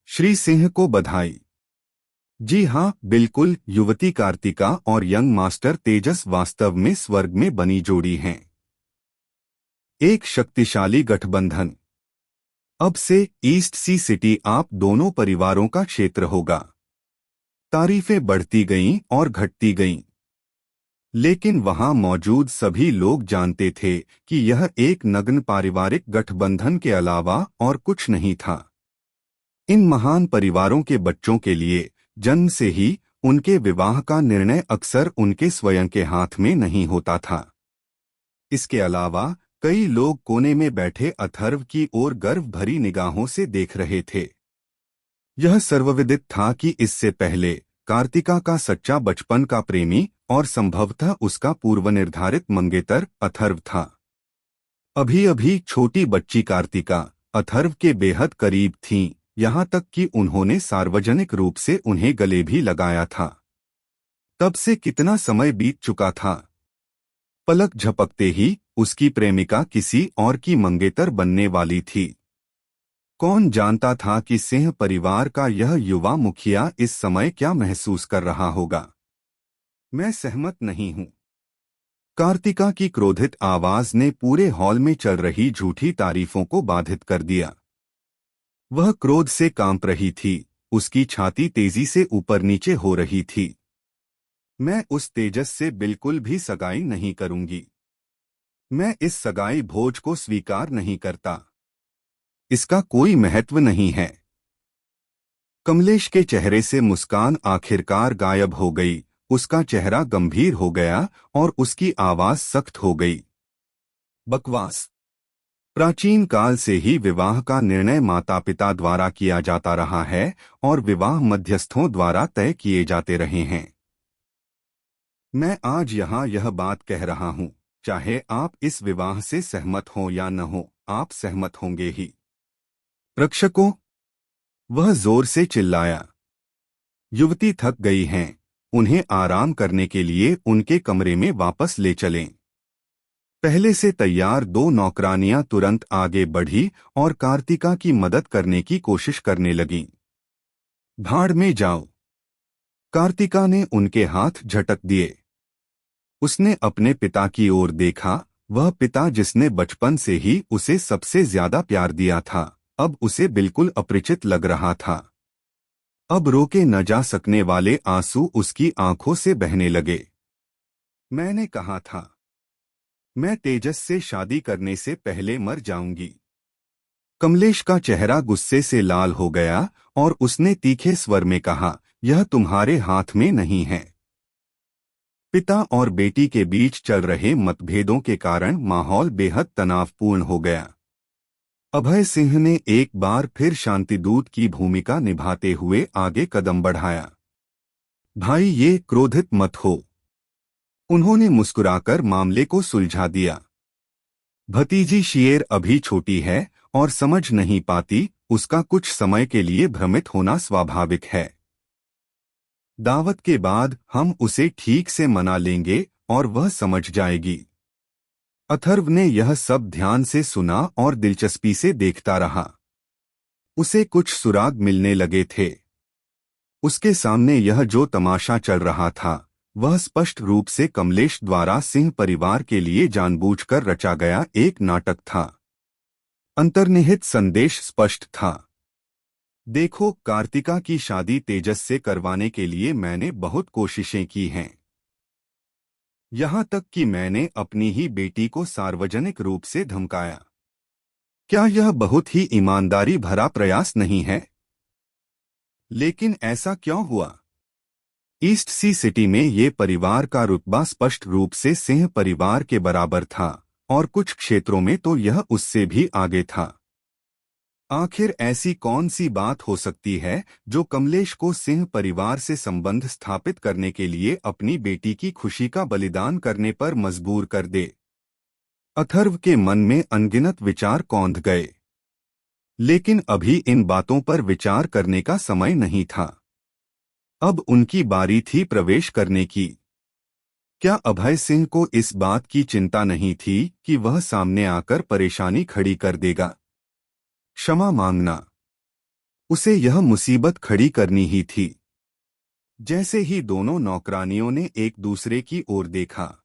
श्री सिंह को बधाई। जी हाँ बिल्कुल, युवती कार्तिका और यंग मास्टर तेजस वास्तव में स्वर्ग में बनी जोड़ी हैं। एक शक्तिशाली गठबंधन। अब से ईस्ट सी सिटी आप दोनों परिवारों का क्षेत्र होगा। तारीफें बढ़ती गईं और घटती गईं, लेकिन वहां मौजूद सभी लोग जानते थे कि यह एक नग्न पारिवारिक गठबंधन के अलावा और कुछ नहीं था। इन महान परिवारों के बच्चों के लिए जन्म से ही उनके विवाह का निर्णय अक्सर उनके स्वयं के हाथ में नहीं होता था। इसके अलावा कई लोग कोने में बैठे अथर्व की ओर गर्व भरी निगाहों से देख रहे थे। यह सर्वविदित था कि इससे पहले कार्तिका का सच्चा बचपन का प्रेमी और संभवतः उसका पूर्वनिर्धारित मंगेतर अथर्व था। अभी अभी छोटी बच्ची कार्तिका अथर्व के बेहद करीब थीं, यहाँ तक कि उन्होंने सार्वजनिक रूप से उन्हें गले भी लगाया था। तब से कितना समय बीत चुका था। पलक झपकते ही उसकी प्रेमिका किसी और की मंगेतर बनने वाली थी। कौन जानता था कि सिंह परिवार का यह युवा मुखिया इस समय क्या महसूस कर रहा होगा। मैं सहमत नहीं हूँ। कार्तिका की क्रोधित आवाज ने पूरे हॉल में चल रही झूठी तारीफों को बाधित कर दिया। वह क्रोध से कांप रही थी, उसकी छाती तेजी से ऊपर नीचे हो रही थी। मैं उस तेजस से बिल्कुल भी सगाई नहीं करूंगी। मैं इस सगाई भोज को स्वीकार नहीं करता। इसका कोई महत्व नहीं है। कमलेश के चेहरे से मुस्कान आखिरकार गायब हो गई। उसका चेहरा गंभीर हो गया और उसकी आवाज सख्त हो गई। बकवास। प्राचीन काल से ही विवाह का निर्णय माता पिता द्वारा किया जाता रहा है और विवाह मध्यस्थों द्वारा तय किए जाते रहे हैं। मैं आज यहाँ यह बात कह रहा हूँ, चाहे आप इस विवाह से सहमत हों या न हो, आप सहमत होंगे ही। रक्षकों, वह जोर से चिल्लाया। युवती थक गई हैं, उन्हें आराम करने के लिए उनके कमरे में वापस ले चलें। पहले से तैयार 2 नौकरानियां तुरंत आगे बढ़ी और कार्तिका की मदद करने की कोशिश करने लगीं। भाड़ में जाओ। कार्तिका ने उनके हाथ झटक दिए। उसने अपने पिता की ओर देखा, वह पिता जिसने बचपन से ही उसे सबसे ज्यादा प्यार दिया था, अब उसे बिल्कुल अपरिचित लग रहा था। अब रोके न जा सकने वाले आंसू उसकी आंखों से बहने लगे। मैंने कहा था, मैं तेजस से शादी करने से पहले मर जाऊंगी। कमलेश का चेहरा गुस्से से लाल हो गया और उसने तीखे स्वर में कहा, यह तुम्हारे हाथ में नहीं है। पिता और बेटी के बीच चल रहे मतभेदों के कारण माहौल बेहद तनावपूर्ण हो गया। अभय सिंह ने एक बार फिर शांतिदूत की भूमिका निभाते हुए आगे कदम बढ़ाया। भाई, ये क्रोधित मत हो। उन्होंने मुस्कुराकर मामले को सुलझा दिया। भतीजी शेर अभी छोटी है और समझ नहीं पाती, उसका कुछ समय के लिए भ्रमित होना स्वाभाविक है। दावत के बाद हम उसे ठीक से मना लेंगे और वह समझ जाएगी। अथर्व ने यह सब ध्यान से सुना और दिलचस्पी से देखता रहा। उसे कुछ सुराग मिलने लगे थे। उसके सामने यह जो तमाशा चल रहा था, वह स्पष्ट रूप से कमलेश द्वारा सिंह परिवार के लिए जानबूझकर रचा गया एक नाटक था। अंतर्निहित संदेश स्पष्ट था। देखो, कार्तिका की शादी तेजस से करवाने के लिए मैंने बहुत कोशिशें की हैं। यहाँ तक कि मैंने अपनी ही बेटी को सार्वजनिक रूप से धमकाया। क्या यह बहुत ही ईमानदारी भरा प्रयास नहीं है? लेकिन ऐसा क्यों हुआ? ईस्ट सी सिटी में ये परिवार का रुतबा स्पष्ट रूप से सिंह परिवार के बराबर था और कुछ क्षेत्रों में तो यह उससे भी आगे था। आखिर ऐसी कौन सी बात हो सकती है जो कमलेश को सिंह परिवार से संबंध स्थापित करने के लिए अपनी बेटी की खुशी का बलिदान करने पर मजबूर कर दे? अथर्व के मन में अनगिनत विचार कौंध गए, लेकिन अभी इन बातों पर विचार करने का समय नहीं था। अब उनकी बारी थी प्रवेश करने की। क्या अभय सिंह को इस बात की चिंता नहीं थी कि वह सामने आकर परेशानी खड़ी कर देगा? क्षमा मांगना, उसे यह मुसीबत खड़ी करनी ही थी। जैसे ही दोनों नौकरानियों ने एक दूसरे की ओर देखा,